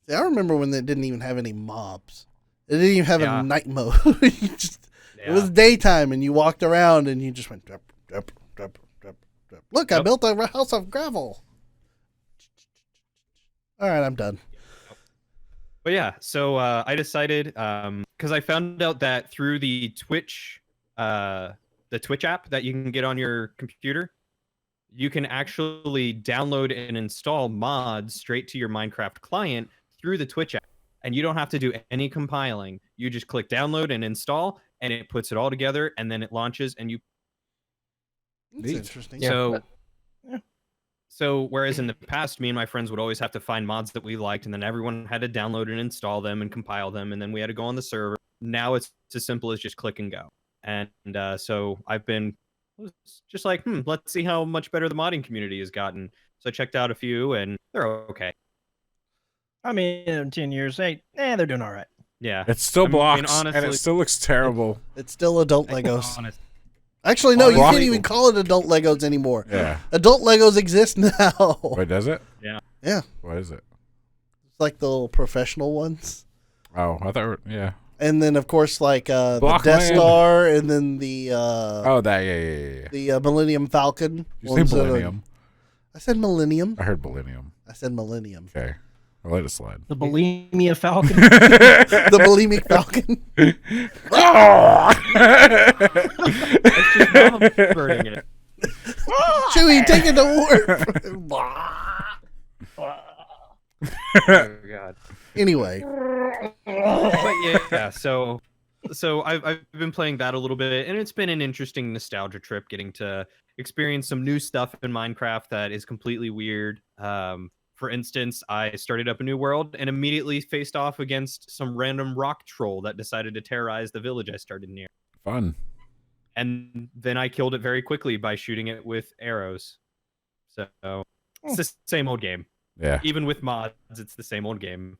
See, I remember when they didn't even have any mobs. They didn't even have Yeah. a night mode. It was daytime, and you walked around, and you just went, drop, drop, drop, drop, drop. Look, I Yep. built a house of gravel. All right, I'm done. But yeah, so I decided because I found out that through the Twitch app that you can get on your computer, you can actually download and install mods straight to your Minecraft client through the Twitch app, and you don't have to do any compiling. You just click download and install, and it puts it all together, and then it launches, and you. That's Neat. interesting. So whereas in the past, me and my friends would always have to find mods that we liked, and then everyone had to download and install them and compile them, and then we had to go on the server. Now it's as simple as just click and go. And so I've been just like, let's see how much better the modding community has gotten. So I checked out a few, and they're okay. I mean, in 10 years, they're doing all right. Yeah. It still I mean, blocks, and honestly- it still looks terrible. It's still adult I can Legos. honest- Actually, no, you Block- can't even call it adult Legos anymore. Yeah. Adult Legos exist now. Wait, does it? Yeah. Yeah. What is it? It's like the little professional ones. Oh, I thought, yeah. And then, of course, like the Block Death Man. Star, and then the Oh, that, yeah. the Millennium Falcon. You say ones that are- Millennium. I said Millennium. I heard Millennium. I said Millennium. Okay. I'll let it slide. The bulimia falcon. The bulimic Falcon. It's just burning it. Chewie, take it to war. Oh, God. Anyway, But yeah, so I've been playing that a little bit, and it's been an interesting nostalgia trip getting to experience some new stuff in Minecraft that is completely weird. For instance, I started up a new world and immediately faced off against some random rock troll that decided to terrorize the village I started near. Fun. And then I killed it very quickly by shooting it with arrows. So it's the same old game. Yeah. Even with mods, it's the same old game.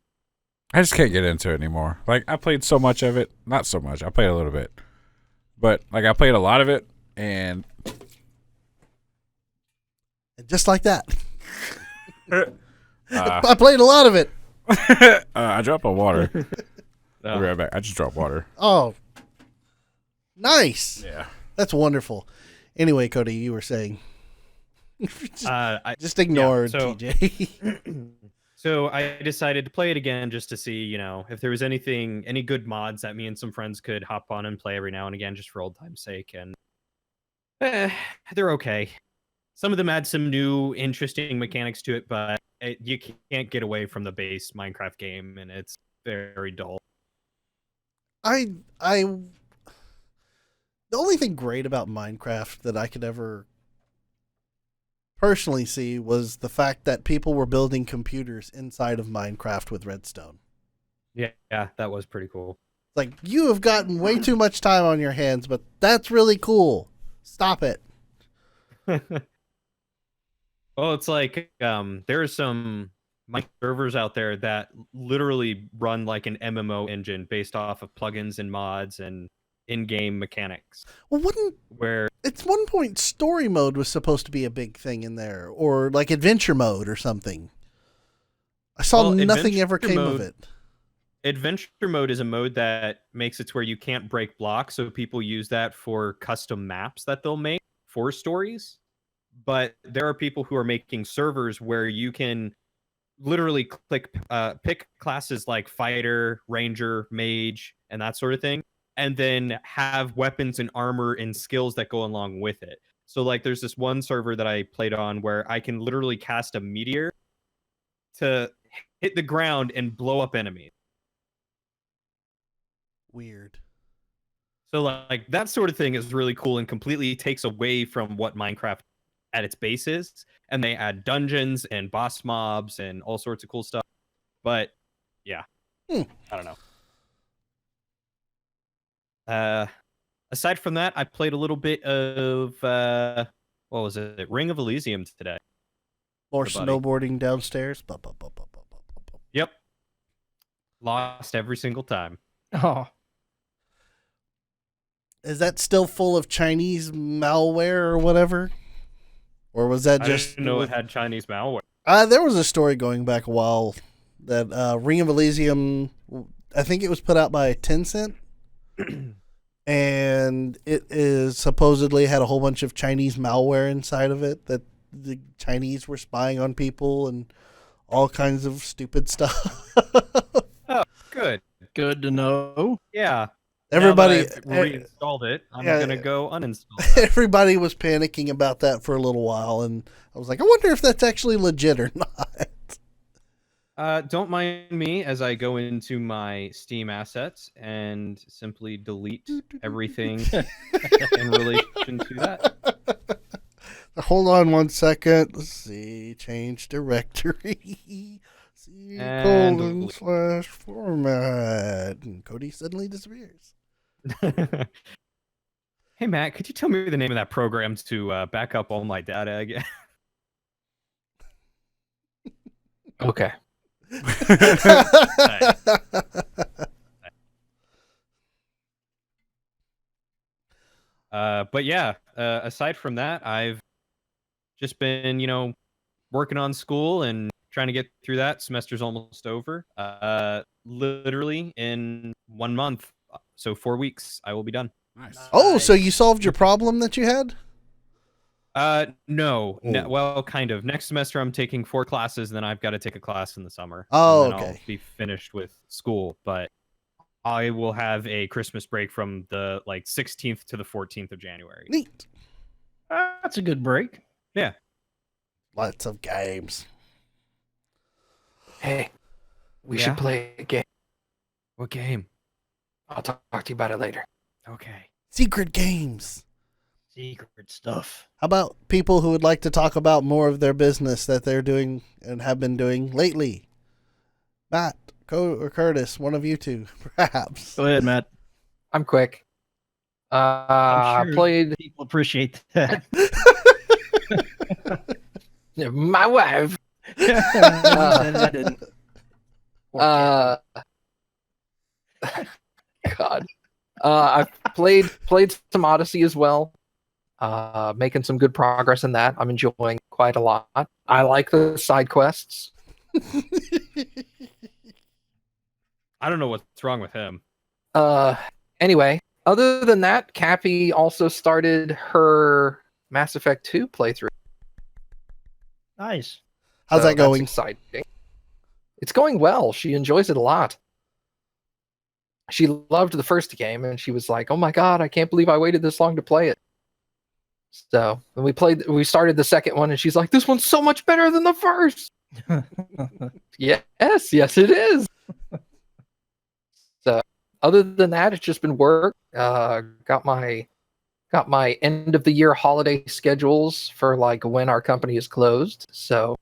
I just can't get into it anymore. Like, I played so much of it. Not so much. I played a little bit. But, like, I played a lot of it, and just like that. uh, I played a lot of it. I dropped my water. Oh. I'll be right back. I just dropped water. Oh, nice. Yeah. That's wonderful. Anyway, Cody, you were saying. Just ignore so- TJ. So I decided to play it again just to see, if there was any good mods that me and some friends could hop on and play every now and again, just for old time's sake. And they're okay. Some of them add some new, interesting mechanics to it, but you can't get away from the base Minecraft game, and it's very dull. The only thing great about Minecraft that I could ever personally see was the fact that people were building computers inside of Minecraft with redstone. Yeah, that was pretty cool. Like, you have gotten way too much time on your hands, but that's really cool. Stop it. Well, it's like there are some servers out there that literally run like an MMO engine based off of plugins and mods and in-game mechanics. Well, Where at one point story mode was supposed to be a big thing in there, or like adventure mode or something. I saw nothing ever came of it. Adventure mode is a mode that makes it to where you can't break blocks, so people use that for custom maps that they'll make for stories. But there are people who are making servers where you can literally pick classes like fighter, ranger, mage, and that sort of thing, and then have weapons and armor and skills that go along with it. So like there's this one server that I played on where I can literally cast a meteor to hit the ground and blow up enemies. Weird. So like that sort of thing is really cool and completely takes away from what Minecraft at its base is, and they add dungeons and boss mobs and all sorts of cool stuff. But yeah, I don't know. Aside from that, I played a little bit of what was it? Ring of Elysium today. Or snowboarding downstairs. Yep. Lost every single time. Oh, Is that still full of Chinese malware or whatever? Or was that just... I didn't know it had Chinese malware. There was a story going back a while that Ring of Elysium, I think it was put out by Tencent. And it is supposedly had a whole bunch of Chinese malware inside of it, that the Chinese were spying on people and all kinds of stupid stuff. Oh, good. good to know. Yeah. Everybody Now that I've reinstalled it. I'm gonna go uninstall it. Everybody was panicking about that for a little while, and I was like, I wonder if that's actually legit or not. Don't mind me as I go into my Steam assets and simply delete everything in relation to that. Hold on 1 second. Let's see. Change directory. C And /format. And Cody suddenly disappears. Hey Matt, could you tell me the name of that program to back up all my data again? Okay. But yeah, aside from that, I've just been, working on school and trying to get through that. Semester's almost over. Literally in 1 month, so 4 weeks, I will be done. Nice. Oh, so you solved your problem that you had? No. Oh. Well, kind of. Next semester, I'm taking 4 classes, and then I've got to take a class in the summer. Oh, and then okay. I'll be finished with school, but I will have a Christmas break from the 16th to the 14th of January. Neat. That's a good break. Yeah. Lots of games. Hey, we Yeah? should play a game. What game? I'll talk to you about it later. Okay. Secret games. Secret stuff. How about people who would like to talk about more of their business that they're doing and have been doing lately? Matt, or Curtis, one of you two, perhaps. Go ahead, Matt. I'm quick. I'm I sure played people appreciate that. my wife. I didn't. God. I played some Odyssey as well. Making some good progress in that. I'm enjoying quite a lot. I like the side quests. I don't know what's wrong with him. Anyway, other than that, Cappy also started her Mass Effect 2 playthrough. Nice. How's that going? That's exciting. It's going well. She enjoys it a lot. She loved the first game, and she was like, "Oh my god, I can't believe I waited this long to play it." So when we started the second one, and she's like, "This one's so much better than the first." Yes, it is. So other than that, it's just been work. Got my end of the year holiday schedules for when our company is closed. So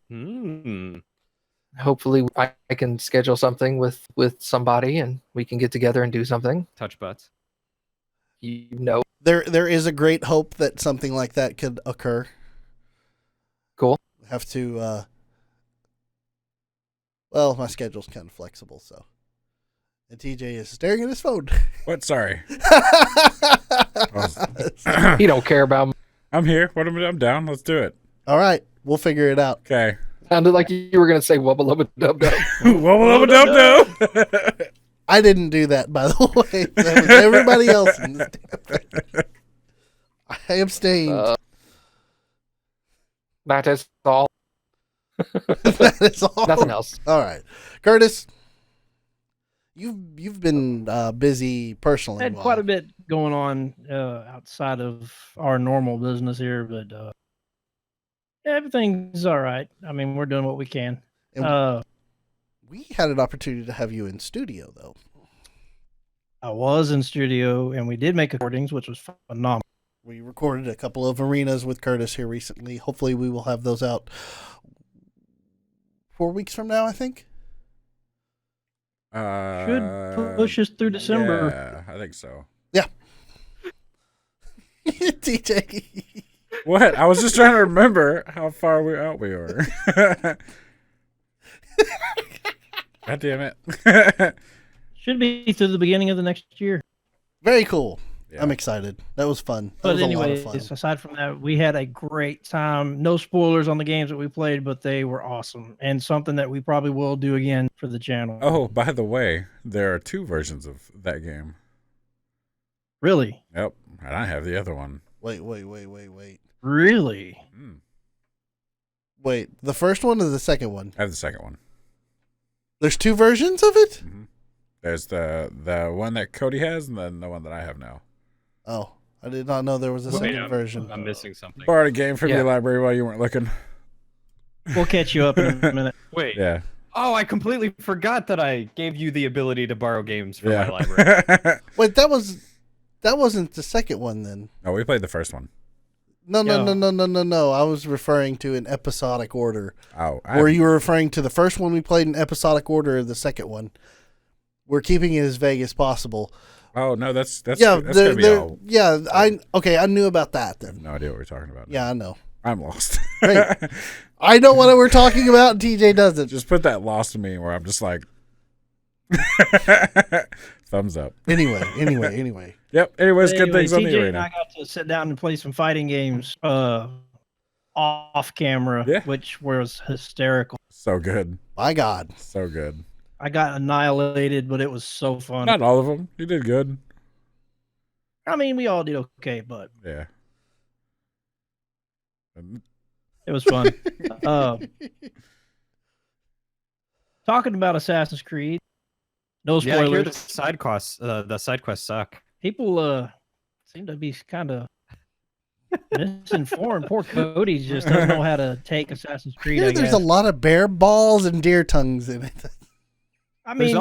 hopefully I can schedule something with somebody and we can get together and do something. Touch butts. You know, There is a great hope that something like that could occur. Cool. Have to. Well, my schedule's kind of flexible, so. And TJ is staring at his phone. What? Sorry. he don't care about me. I'm here. I'm down. Let's do it. All right, we'll figure it out. Okay. Sounded like you were gonna say wubba lubba dub dub. Wubba lubba dub dub. I didn't do that, by the way. That was everybody else in this damn thing. I abstained. That is all. That is all. Nothing else. All right, Curtis. You've been busy personally. Had quite a bit going on outside of our normal business here, but everything's all right. I mean, we're doing what we can. We had an opportunity to have you in studio, though. I was in studio, and we did make recordings, which was phenomenal. We recorded a couple of arenas with Curtis here recently. Hopefully, we will have those out 4 weeks from now, I think. Should push us through December. Yeah, I think so. Yeah. TJ. What? I was just trying to remember how far out we were. God damn it. Should be through the beginning of the next year. Very cool. Yeah. I'm excited. That was fun. That But was anyways, a lot of fun. aside from that, we had a great time. No spoilers on the games that we played, but they were awesome. And something that we probably will do again for the channel. Oh, by the way, there are 2 versions of that game. Really? Yep. And I have the other one. Wait. Really? Wait, the first one or the second one? I have the second one. There's 2 versions of it? Mm-hmm. There's the one that Cody has and then the one that I have now. Oh, I did not know there was a second version. I'm missing something. Borrowed a game from Yeah. your library while you weren't looking. We'll catch you up in a minute. Wait. Yeah. Oh, I completely forgot that I gave you the ability to borrow games from Yeah. my library. Wait, that wasn't the second one then. No, we played the first one. No. I was referring to an episodic order. Oh, Or you were referring to the first one we played in episodic order or the second one? We're keeping it as vague as possible. Oh no, that's Yeah, gonna be all. I knew about that I have then. no idea what we're talking about. Yeah, I know. I'm lost. Great. I know what we're talking about, and TJ doesn't. Just put that lost meme where I'm just like, thumbs up. Anyway. Yep. Anyways, good Anyway, things on the TJ and arena. I got to sit down and play some fighting games off camera, Yeah. which was hysterical. So good. My God. So good. I got annihilated, but it was so fun. Not all of them. You did good. I mean, we all did okay, but Yeah. it was fun. Talking about Assassin's Creed, no Yeah, I hear spoilers. the side quests suck. People seem to be kind of misinformed. Poor Cody just doesn't know how to take Assassin's Creed. I There's guess. a lot of bear balls and deer tongues in it. I mean,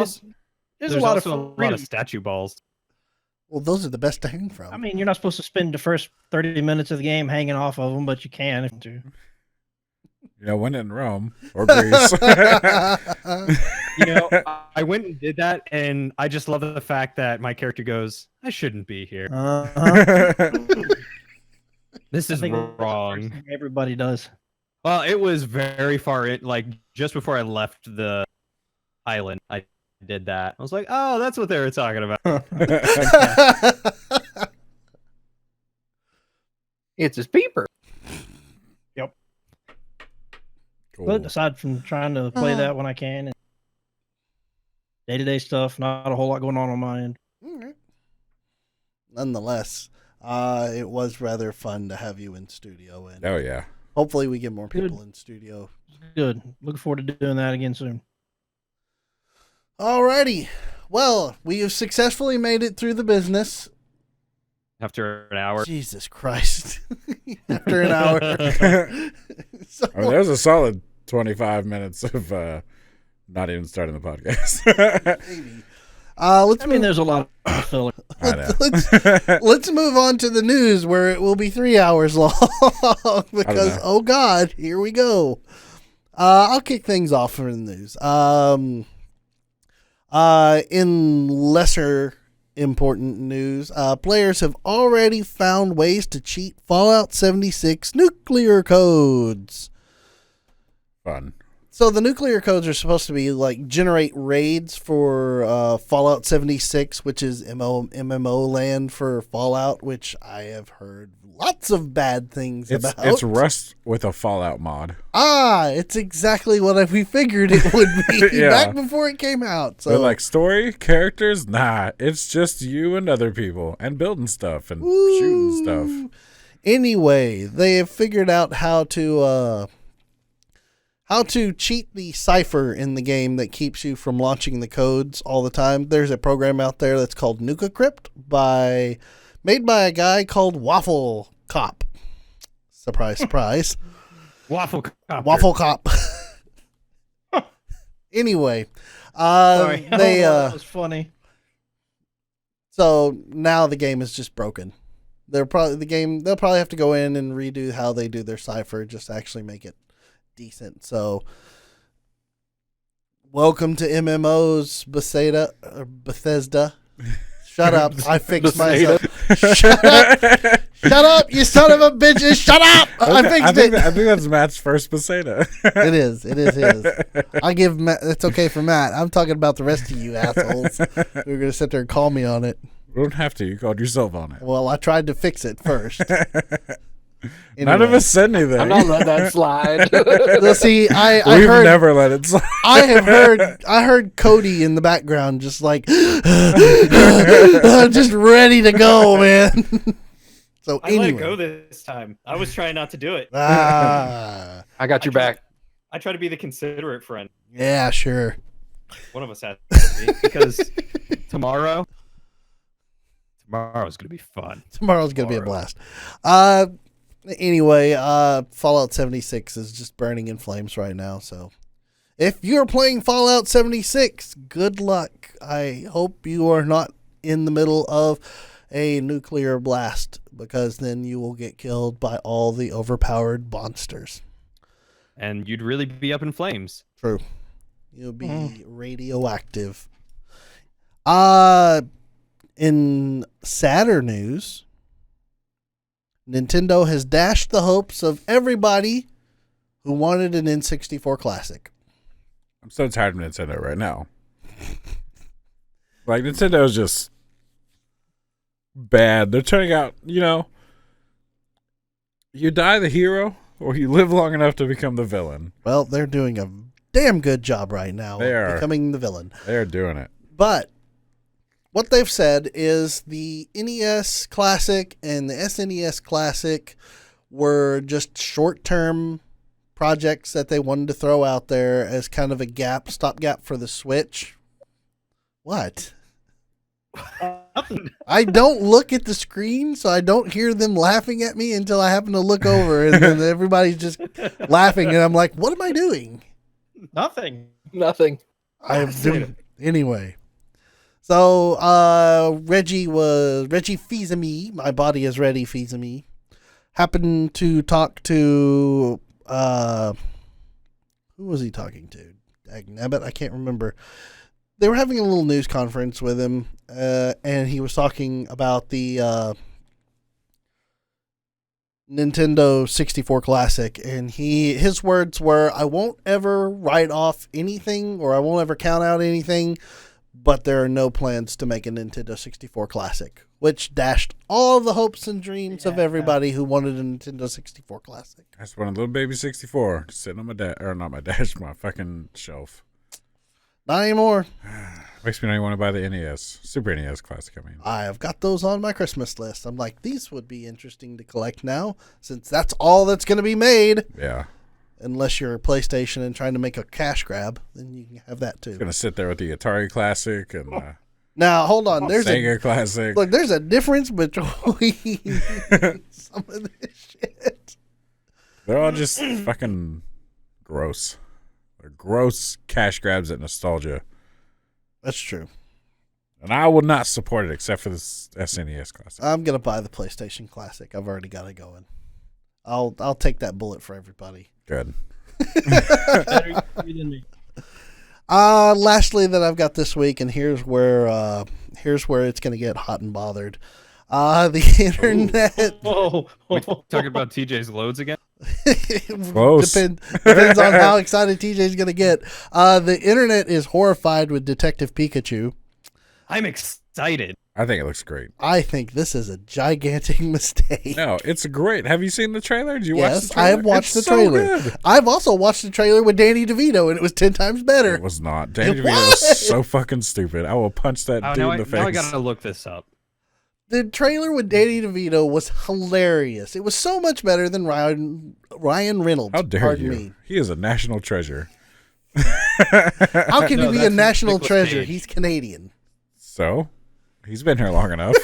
there's a lot of also a lot freedom. of statue balls. Well, those are the best to hang from. I mean, you're not supposed to spend the first 30 minutes of the game hanging off of them, but you can if you. You know, when in Rome or Greece. You know, I went and did that, and I just love the fact that my character goes, "I shouldn't be here. This I is think that's the wrong." first thing everybody does. Well, it was very far in, like just before I left the island. I did that. I was like, "Oh, that's what they were talking about." It's his beeper. Cool. But aside from trying to play that when I can, and day-to-day stuff, not a whole lot going on my end. Nonetheless, it was rather fun to have you in studio, and Oh yeah. hopefully we get more people Good. in studio. Good. Looking forward to doing that again soon. Alrighty. Well, we have successfully made it through the business. After an hour. Jesus Christ. After an hour. So, I mean, there's a solid 25 minutes of not even starting the podcast. maybe. I mean, there's a lot of filler. I know. Let's move on to the news where it will be 3 hours long because, oh God, here we go. I'll kick things off for the news. In lesser important news, players have already found ways to cheat Fallout 76 nuclear codes. Fun. So the nuclear codes are supposed to be like generate raids for Fallout 76, which is MMO land for Fallout, which I have heard lots of bad things about. It's Rust with a Fallout mod. It's exactly what we figured it would be Yeah. back before it came out. So They're like, story, characters? Nah, it's just you and other people and building stuff and shooting stuff. Anyway, they have figured out how to cheat the cipher in the game that keeps you from launching the codes all the time. There's a program out there that's called NukaCrypt made by a guy called Waffle Cop. Surprise, surprise. Waffle Cop. Waffle Cop. Anyway, Sorry. that was funny. So now the game is just broken. They'll probably have to go in and redo how they do their cipher just to actually make it decent. So welcome to MMOs, Bethesda. Shut up. I fixed myself. Shut up. Shut up, you son of a bitches. Shut up. I fixed it. I think that's Matt's first Bethesda. It is his. I give Matt, it's okay for Matt. I'm talking about the rest of you assholes who are going to sit there and call me on it. You don't have to. You called yourself on it. Well, I tried to fix it first. None of us said anything. I'm not letting that slide. Well, see, We've heard, never let it slide. I heard Cody in the background just like just ready to go, man. So I let it go this time. I was trying not to do it. I got your back. I try to be the considerate friend. yeah, sure. One of us has to be, because tomorrow's gonna be fun. Tomorrow's gonna be a blast. Anyway, Fallout 76 is just burning in flames right now. So, if you're playing Fallout 76, good luck. I hope you are not in the middle of a nuclear blast, because then you will get killed by all the overpowered monsters. And you'd really be up in flames. True. You'll be radioactive. In sadder news, Nintendo has dashed the hopes of everybody who wanted an N64 Classic. I'm so tired of Nintendo right now. Like, Nintendo is just bad. They're turning out, you die the hero or you live long enough to become the villain. Well, they're doing a damn good job right now They of are. becoming the villain. They're doing it. But what they've said is the NES Classic and the SNES Classic were just short-term projects that they wanted to throw out there as kind of a stopgap for the Switch. What? I don't look at the screen, so I don't hear them laughing at me until I happen to look over, and then everybody's just laughing, and I'm like, what am I doing? Nothing. Nothing. Anyway. So Reggie Fils-Aimé, my body is ready Fils-Aimé, happened to talk to who was he talking to? Dagnabbit? I can't remember. They were having a little news conference with him, and he was talking about the Nintendo 64 Classic, and his words were, I won't ever write off anything, or I won't ever count out anything, but there are no plans to make a Nintendo 64 Classic, which dashed all the hopes and dreams of everybody who wanted a Nintendo 64 Classic. I just want a little baby 64 sitting on my fucking shelf. Not anymore. Makes me not even want to buy the NES. Super NES Classic, I mean. I have got those on my Christmas list. I'm like, these would be interesting to collect now, since that's all that's going to be made. Yeah. Unless you're a PlayStation and trying to make a cash grab, then you can have that too. It's going to sit there with the Atari Classic and the Now, hold on. Sega Classic. Look, there's a difference between some of this shit. They're all just fucking gross. They're gross cash grabs at nostalgia. That's true. And I will not support it except for this SNES Classic. I'm going to buy the PlayStation Classic. I've already got it going. I'll take that bullet for everybody. Good. Better you than me. Lastly, that I've got this week, and here's where it's going to get hot and bothered. The internet. Oh, Talking about TJ's loads again. Close. Depends on how excited TJ's going to get. The internet is horrified with Detective Pikachu. I'm excited. I think it looks great. I think this is a gigantic mistake. No, it's great. Have you seen the trailer? Did you watch Yes, the trailer? I have watched It's the trailer. So good. I've also watched the trailer with Danny DeVito, and it was 10 times better. It was not. Danny It DeVito was. was so fucking stupid. I will punch that dude in the face. Now I gotta look this up. The trailer with Danny DeVito was hilarious. It was so much better than Ryan Reynolds. How dare Pardon you? me. He is a national treasure. How can No, he be a that's national Nicolas treasure? Cage. He's Canadian. So, he's been here long enough.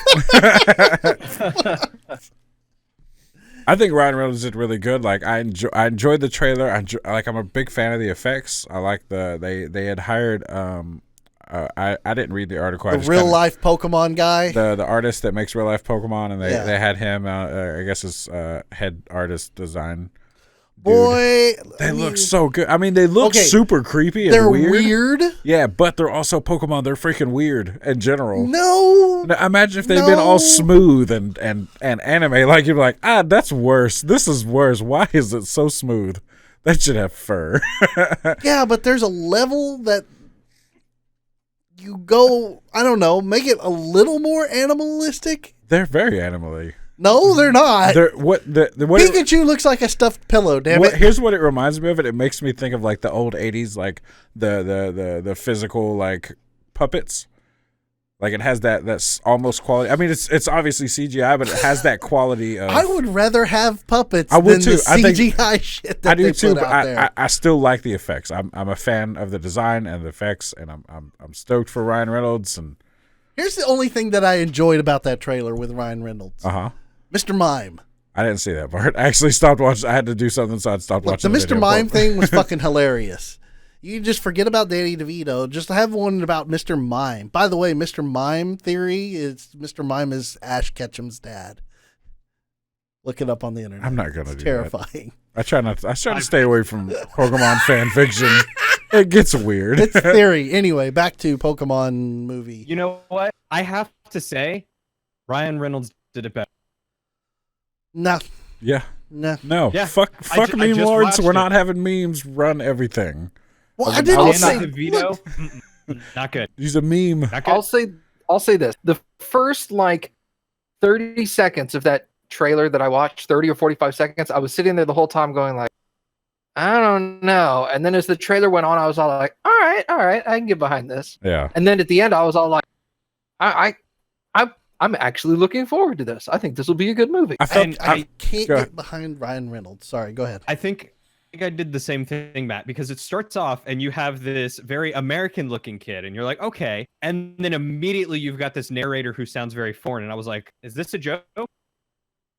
I think Ryan Reynolds did really good. Like I enjoyed the trailer. I'm a big fan of the effects. I like they had hired I didn't read the article. The real life Pokemon guy. The artist that makes real life Pokemon, and they had him. I guess his head artist design. Dude. Boy, They look so good. I mean, they look super creepy and they're weird. weird. Yeah, but they're also Pokemon. They're freaking weird in general. No. Now, imagine if they'd been all smooth and anime. Like, you'd be like, that's worse. This is worse. Why is it so smooth? That should have fur. Yeah, but there's a level that you go, I don't know, make it a little more animalistic. They're very animal-y. No, they're not. Pikachu looks like a stuffed pillow, damn it. Here's what it reminds me of. It makes me think of like the old 80s, like the physical like puppets. Like it has that's almost quality. I mean, it's obviously CGI, but it has that quality of. I would rather have puppets I would than too. the I think- CGI shit that I do they too, put but out there. I still like the effects. I'm a fan of the design and the effects, and I'm stoked for Ryan Reynolds and. Here's the only thing that I enjoyed about that trailer with Ryan Reynolds. Mr. Mime. I didn't see that part. I actually stopped watching. I had to do something, so I stopped Look, watching. the The Mr. video. Mime thing was fucking hilarious. You just forget about Danny DeVito. Just have one about Mr. Mime. By the way, Mr. Mime theory is Mr. Mime is Ash Ketchum's dad. Look it up on the internet. I'm not gonna It's do terrifying. that. I try to stay away from Pokemon fan fiction. It gets weird. It's theory. Anyway, back to Pokemon movie. You know what? I have to say, Ryan Reynolds did it better. No. Yeah. No. Yeah. Fuck I meme just lords. watched We're it. not having memes run everything. Well, I Danny didn't say. DeVito, Look, not good. Use a meme. Not good. I'll say this: the first like 30 seconds of that trailer that I watched, 30 or 45 seconds, I was sitting there the whole time going like, I don't know. And then as the trailer went on, I was all like, all right, I can get behind this. Yeah. And then at the end, I was all like, I'm actually looking forward to this. I think this will be a good movie. I felt. I can't Go ahead. get behind Ryan Reynolds. Sorry, go ahead. I think I did the same thing, Matt, because it starts off and you have this very American-looking kid, and you're like, okay, and then immediately you've got this narrator who sounds very foreign, and I was like, is this a joke?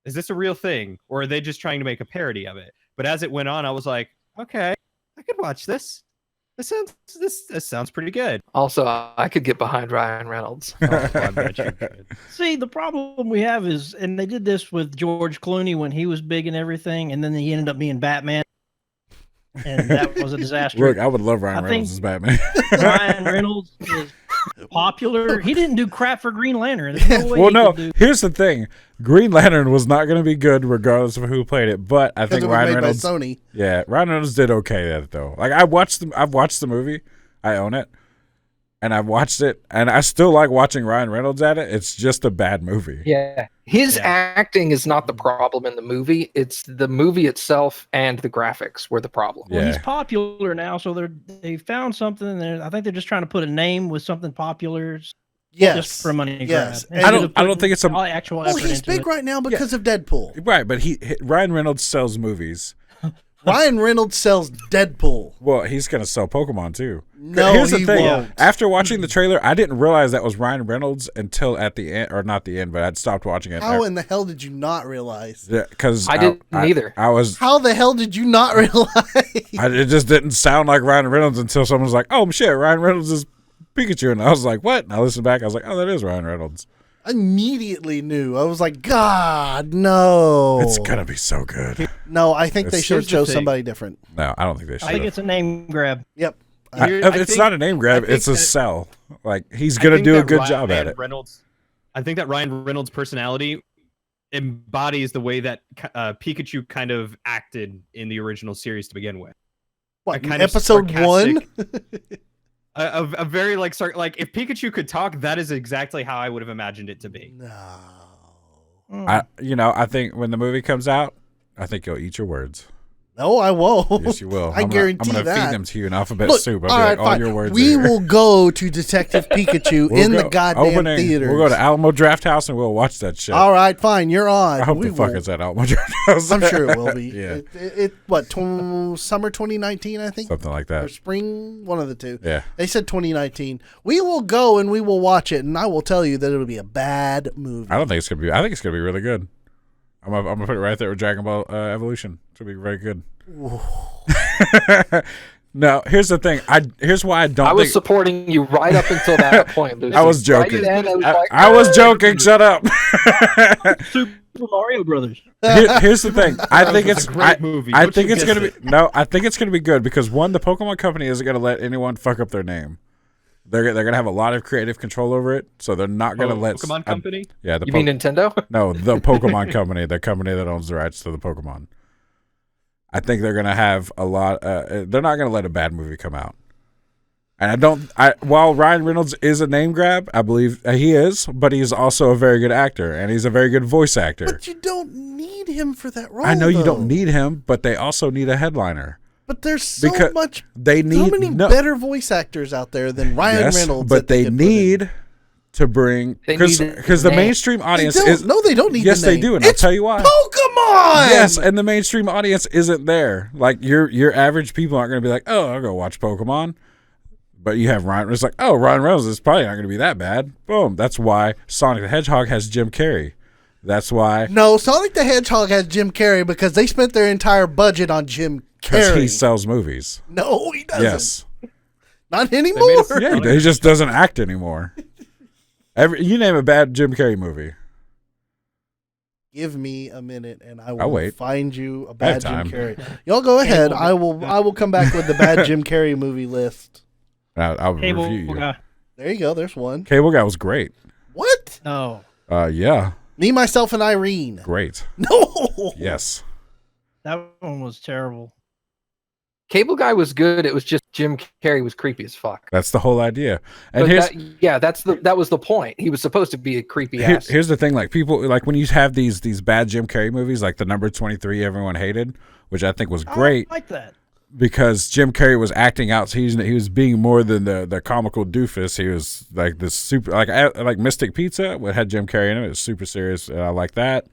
Is this a real thing, or are they just trying to make a parody of it? But as it went on, I was like, okay, I could watch this. This sounds pretty good. Also, I could get behind Ryan Reynolds. Oh, I bet you could. See, the problem we have is, and they did this with George Clooney when he was big and everything, and then he ended up being Batman, and that was a disaster. Look, I would love Ryan I Reynolds as Batman. Ryan Reynolds is popular. He didn't do crap for Green Lantern. There's no way Well, he no. could do. Here's the thing: Green Lantern was not going to be good, regardless of who played it. But I Because think it was Ryan made Reynolds. by Sony. Yeah, Ryan Reynolds did okay at it though. Like I've watched the movie. I own it, and I've watched it, and I still like watching Ryan Reynolds at it. It's just a bad movie. Yeah. His Yeah. acting is not the problem in the movie. It's the movie itself and the graphics were the problem. Well, he's Yeah. popular now, so they found something there. I think they're just trying to put a name with something popular Yes. just for money Yes. grab. And I don't think it's a- all actual Well, effort he's into big it. right now because of Deadpool. Right, but Ryan Reynolds sells movies. Ryan Reynolds sells Deadpool. Well, he's gonna sell Pokemon too. No, Here's the he thing. won't. After watching the trailer, I didn't realize that was Ryan Reynolds until at the end, or not the end, but I'd stopped watching it. How in the hell did you not realize? Because I didn't either. I was. How the hell did you not realize? It just didn't sound like Ryan Reynolds until someone was like, "Oh shit, Ryan Reynolds is Pikachu," and I was like, "What?" And I listened back. I was like, "Oh, that is Ryan Reynolds." I immediately knew. I was like, God, no. It's gonna be so good. No, I think they It's- should have Here's the chose thing. somebody different. No, I don't think they should. I think it's a name grab. Yep. It's not a name grab. It's a sell. Like he's gonna do a good job at it. I think that Ryan Reynolds' personality embodies the way that Pikachu kind of acted in the original series to begin with. What, kind of episode 1? A very like if Pikachu could talk, that is exactly how I would have imagined it to be. No. I think when the movie comes out, I think you'll eat your words. No, I won't. Yes, you will. I guarantee I'm gonna that. feed them to you in alphabet Look, soup. I'll all be right, like, all fine. your words. We are here. will go to Detective Pikachu in the goddamn Opening. theaters. We'll go to Alamo Draft House and we'll watch that shit. All right, fine. You're on. I hope We the fuck will. it's at Alamo Draft House. I'm sure it will be. Yeah. Summer 2019, I think? Something like Or that. spring? One of the two. Yeah. They said 2019. We will go and we will watch it, and I will tell you that it'll be a bad movie. I don't think it's gonna be. I think it's gonna be really good. I'm gonna put it right there with Dragon Ball Evolution. It's gonna be very good. No, here's the thing. Here's why I don't. I was think, supporting you right up until that point. Lucy. I was joking. Right then, I was like, I was joking. Shut up. Super Mario Brothers. Here's the thing. I think it's a great movie. I Don't think you it's guess gonna be no. I think it's gonna be good because one, the Pokemon Company isn't gonna let anyone fuck up their name. They're gonna have a lot of creative control over it, so they're not gonna let Pokemon Company. Yeah, the You mean Nintendo? no, the Pokemon Company, the company that owns the rights to the Pokemon. I think they're gonna have a lot. They're not gonna let a bad movie come out. And I don't. While Ryan Reynolds is a name grab, I believe he is, but he's also a very good actor, and he's a very good voice actor. But you don't need him for that role. I know you though. don't need him, but they also need a headliner. But there's so Because much. They need So many better voice actors out there than Ryan Reynolds. but that they could put in. need to bring They because need the name. mainstream audience They don't. is No, they don't need. yes the they name. do, and I'll It's tell you why. Pokemon. Yes, and the mainstream audience isn't there. Like your average people aren't going to be like, oh, I'll go watch Pokemon. But you have Ryan. It's like, oh, Ryan Reynolds is probably not going to be that bad. Boom. That's why Sonic the Hedgehog has Jim Carrey. That's why No, Sonic the Hedgehog has Jim Carrey because they spent their entire budget on Jim because Carrey. he sells movies. No, he doesn't. Yes. Not made anymore. a- Yeah, he just doesn't act anymore. You name a bad Jim Carrey movie. Give me a minute, and I I'll will wait. find you a I bad have Jim time. Carrey. Y'all go ahead. I will come back with the bad Jim Carrey movie list. I'll Cable review you. guy. There you go. There's one. Cable Guy was great. What? No, Yeah, Me, Myself, and Irene. great. No. Yes. that one was terrible. Cable Guy was good. It was just Jim Carrey was creepy as fuck. That's the whole idea. And But here's that was the point. He was supposed to be a creepy Here- ass. here's the thing, like people like when you have these bad Jim Carrey movies, like the number 23 everyone hated, which I think was great I like that. because Jim Carrey was acting out. So he was being more than the comical doofus. He was like this super like Mystic Pizza, what had Jim Carrey in it. It was super serious, and I like that.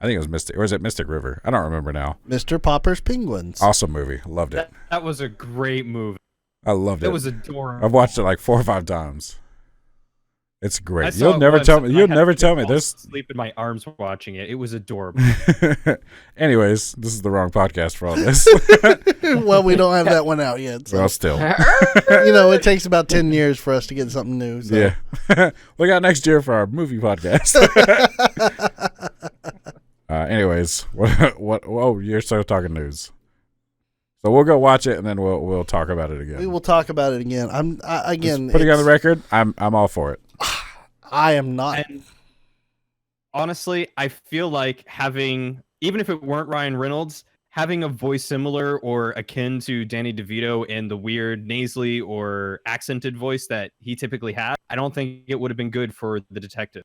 I think it was Mystic, or is it Mystic River? I don't remember now. Mr. Popper's Penguins. Awesome movie, loved it. That was a great movie. I loved it. It was adorable. I've watched it like 4 or 5 times. It's I great. saw You'll it never once tell and me. I You'll had never to tell me fall this. asleep in my arms watching it. It was adorable. Anyways, this is the wrong podcast for all this. Well, we don't have that one out yet. So. Well, still. It takes about 10 years for us to get something new. So. Yeah. Look out next year for our movie podcast. Anyways, what? Oh, you're so talking news. So we'll go watch it and then we'll talk about it again. We will talk about it again. Just putting on the record. I'm all for it. I am not. And honestly, I feel like having, even if it weren't Ryan Reynolds, having a voice similar or akin to Danny DeVito in the weird nasally or accented voice that he typically has, I don't think it would have been good for the detective.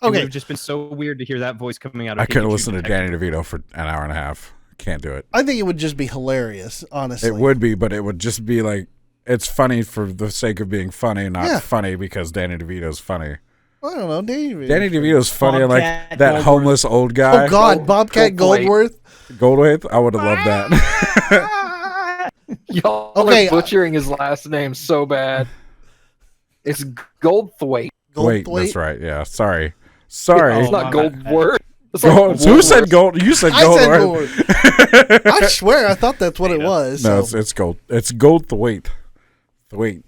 It would Okay. have just been so weird to hear that voice coming out of I couldn't Pikachu listen to Detective. Danny DeVito for an hour and a half. Can't do it. I think it would just be hilarious, honestly. It would be, but it would just be like it's funny for the sake of being funny, not Yeah. funny because Danny DeVito's funny. I don't know. Danny DeVito's funny, like Bobcat that Goldthwait. homeless old guy. Oh, God. Bobcat Goldthwait. Goldworth. Goldthwait. I would have loved that. Y'all Okay, are butchering his last name so bad. It's Goldthwait. Wait, Goldthwait. that's right. Yeah, sorry. It's Oh, not my Goldworth. It's like Who said Woolworth. gold? You said I said Goldworth. Goldworth. I swear, I thought that's what it was. No, so. it's gold. It's Goldthwait. Thwait.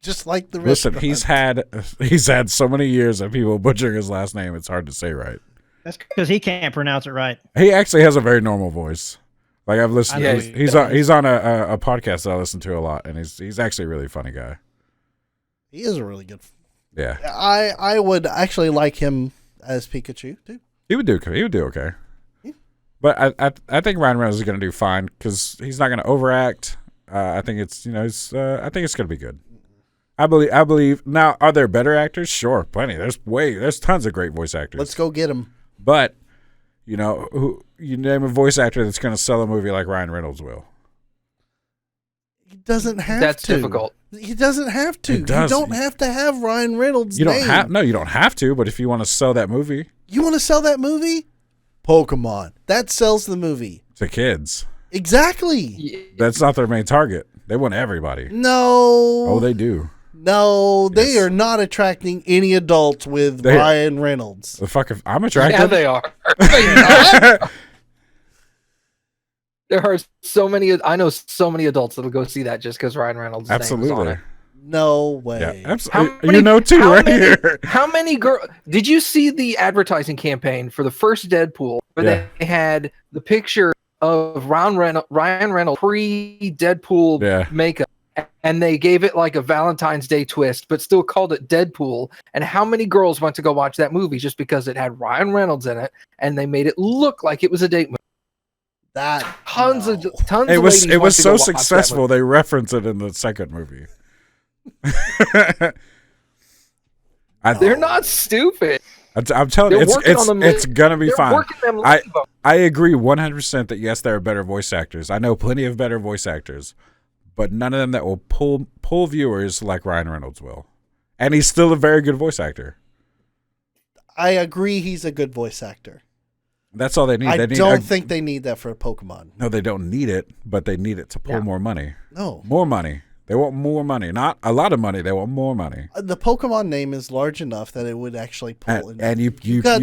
just like the Listen, restaurant. he's had so many years of people butchering his last name. It's hard to say right. That's because he can't pronounce it right. He actually has a very normal voice. Like I've listened. I know He's on a podcast that I listen to a lot, and he's actually a really funny guy. He is a really good. Yeah, I would actually like him as Pikachu too. he would do okay. Yeah. But I think Ryan Reynolds is going to do fine because he's not going to overact. I think it's I think it's going to be good. I believe. Now, are there better actors? Sure, plenty. There's tons of great voice actors. Let's go get him. But who you name a voice actor that's going to sell a movie like Ryan Reynolds will? He doesn't have That's to. difficult. He doesn't have to. He does. You don't have to have Ryan Reynolds' You don't name. have you don't have to. But if you want to sell that movie You want to sell that movie? Pokemon. That sells the movie. to kids, Exactly. that's not their main target. They want everybody. No. Oh, they do. No, they Yes. are not attracting any adults with They- Ryan Reynolds. The fuck if I'm Yeah, attracted. they are. There are so many. I know so many adults that'll go see that just because Ryan Reynolds' name is on Absolutely. it. No way. Yeah, How absolutely. many- You know too, how right many- here. How many girls did you see the advertising campaign for the first Deadpool where Yeah. they had the picture of Ryan Reynolds pre-Deadpool Yeah. makeup, and they gave it like a Valentine's Day twist, but still called it Deadpool? And how many girls went to go watch that movie just because it had Ryan Reynolds in it, and they made it look like it was a date movie? Tons of ladies It went to was go so watch that successful. movie. They reference it in the second movie. They're not stupid. I'm telling you, They're working on them. it's gonna be They're fine. working them I- Lego. I agree 100% that yes, there are better voice actors. I know plenty of better voice actors, but none of them that will pull viewers like Ryan Reynolds will. And he's still a very good voice actor. I agree he's a good voice actor. That's all they need. I They need don't think they need that for a Pokemon. No, they don't need it, but they need it to pull more money. No. More money. They want more money. Not a lot of money. They want more money. The Pokemon name is large enough that it would actually pull in. And you got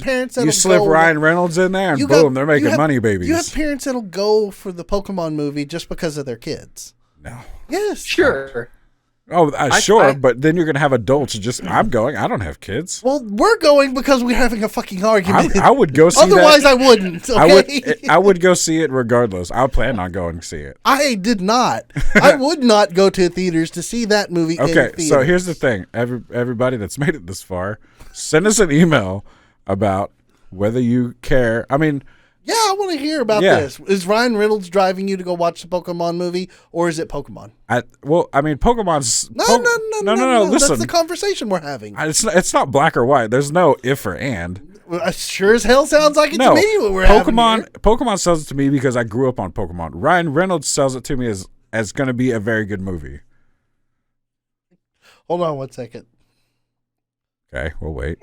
parents that'll you slip go- Ryan Reynolds in there, and You boom, got- they're making you have- money, babies. You have parents that'll go for the Pokemon movie just because of their kids. No. Yes. Sure. Oh, sure, I- but then you're gonna have adults just. I'm going. I don't have kids. Well, we're going because we're having a fucking argument. I would go see Otherwise, that. I wouldn't. Okay? I would go see it regardless. I plan on going to see it. I did not. I would not go to theaters to see that movie. in Okay, so theaters. here's the thing. Everybody that's made it this far, send us an email about whether you care. I mean, Yeah, I want to hear about Yeah. this. Is Ryan Reynolds driving you to go watch the Pokemon movie, or is it Pokemon? Pokemon's No. Listen, That's the conversation we're having. it's not black or white. There's no if or and. Well, it sure as hell sounds like it No, to me. What we're having here. Pokemon sells it to me because I grew up on Pokemon. Ryan Reynolds sells it to me as going to be a very good movie. Hold on 1 second. Okay, we'll wait.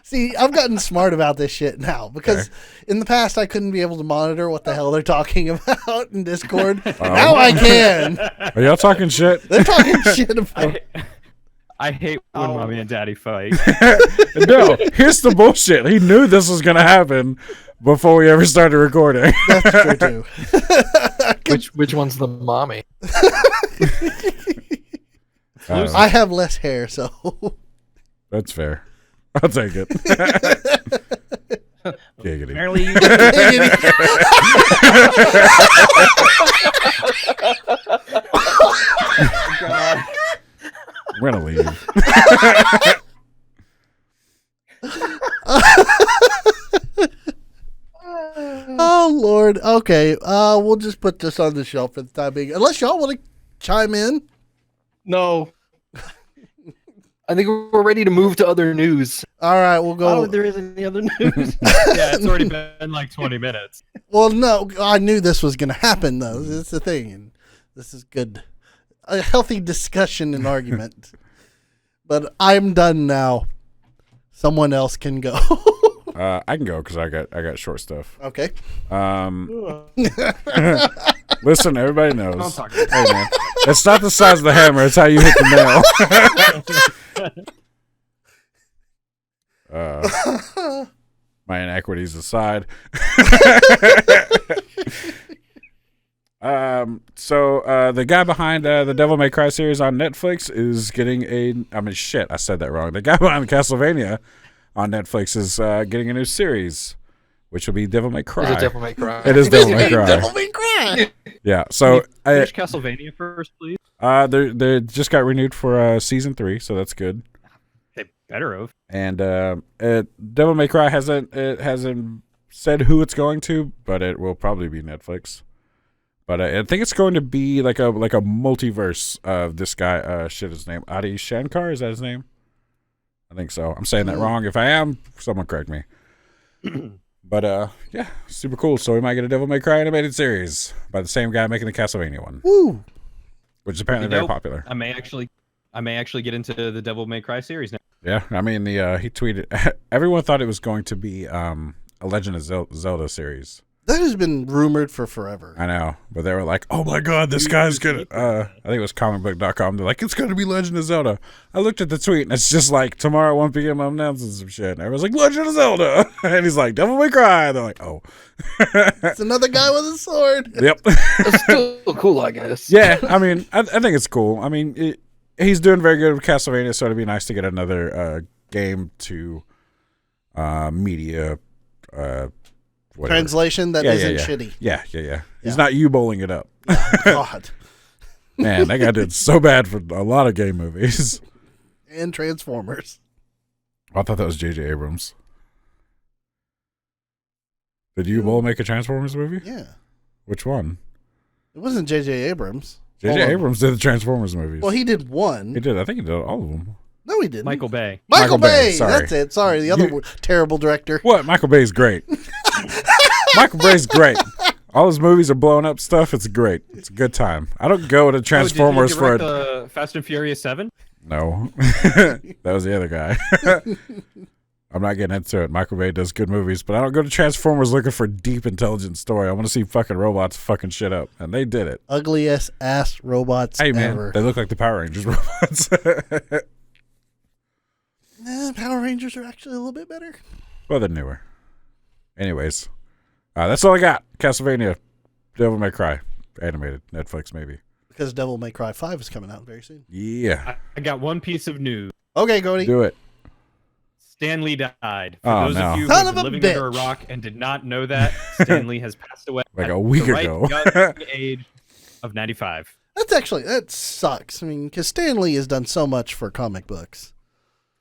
See, I've gotten smart about this shit now because in the past I couldn't be able to monitor what the hell they're talking about in Discord. Now I can. Are y'all talking shit? They're talking shit about. I hate when mommy and daddy fight. No, here's the bullshit. He knew this was going to happen before we ever started recording. That's true too. Which one's the mommy? I have less hair, so That's fair. I'll take it. Giggity. Apparently, you We're going to leave. oh Lord. Okay, we'll just put this on the shelf for the time being. Unless y'all want to chime in. no. I think we're ready to move to other news. All right, we'll go. Oh, there isn't any other news. Yeah, it's already been like 20 minutes. Well, no, I knew this was going to happen, though. That's the thing, and this is good. A healthy discussion and argument. But I'm done now. Someone else can go. I can go because I got short stuff. Okay. Listen, everybody knows. Don't talk Hey, man, it's not the size of the hammer; it's how you hit the nail. My inequities aside, So the guy behind the Devil May Cry series on Netflix is getting I said that wrong. The guy behind Castlevania on Netflix is getting a new series, which will be Devil May Cry. Is it Devil May Cry? It is Devil May Cry. Devil May Cry. Yeah. Can So you finish Castlevania first, please. they just got renewed for season 3, so that's good. They better have. And Devil May Cry hasn't said who it's going to, but it will probably be Netflix. But I think it's going to be like a multiverse of this guy. His name Adi Shankar, is that his name? I think so. I'm saying that wrong. If I am, someone correct me. But yeah, super cool. So we might get a Devil May Cry animated series by the same guy making the Castlevania one. Woo! Which is apparently very popular. I may actually get into the Devil May Cry series now. Yeah, I mean he tweeted. Everyone thought it was going to be a Legend of Zelda series. That has been rumored for forever. I know, but they were like, "Oh my god, this guy's gonna." I think it was comicbook.com. They're like, "It's gonna be Legend of Zelda." I looked at the tweet, and it's just like tomorrow at 1 p.m. I'm announcing some shit. And everyone's like, "Legend of Zelda," and he's like, "Devil May Cry." They're like, "Oh, It's another guy with a sword. yep." It's still cool, I guess. Yeah, I mean, I think it's cool. I mean, he's doing very good with Castlevania, so it'd be nice to get another game to media. Whatever. Translation that isn't shitty. Yeah. He's not you bowling it up. God. Man, that guy did so bad for a lot of game movies. And Transformers. I thought that was J.J. Abrams. Did you bowl make a Transformers movie? Yeah. Which one? It wasn't J.J. Abrams. J.J. Abrams did the Transformers movies. Well, he did one. He did. I think he did all of them. No, he didn't. Michael Bay. Michael Bay. Sorry. That's it. Sorry, the other terrible director. What? Michael Bay's great. Michael Bay's great. All his movies are blowing up stuff. It's great. It's a good time. I don't go to Transformers for the Fast and Furious 7. No, that was the other guy. I'm not getting into it. Michael Bay does good movies, but I don't go to Transformers looking for deep, intelligent story. I want to see fucking robots fucking shit up, and they did it. Ugliest ass robots Hey man, ever. they look like the Power Rangers robots. Power Rangers are actually a little bit better. Well, they're newer. Anyways, that's all I got. Castlevania, Devil May Cry, animated, Netflix maybe. Because Devil May Cry 5 is coming out very soon. Yeah, I got one piece of news. Okay, Cody. do it. Stan Lee died. For Oh, those no. of you who Son have of been a living under a bitch. rock and did not know that, Stan Lee has passed away Like at a week the right ago. young age of 95. That sucks. I mean, because Stan Lee has done so much for comic books.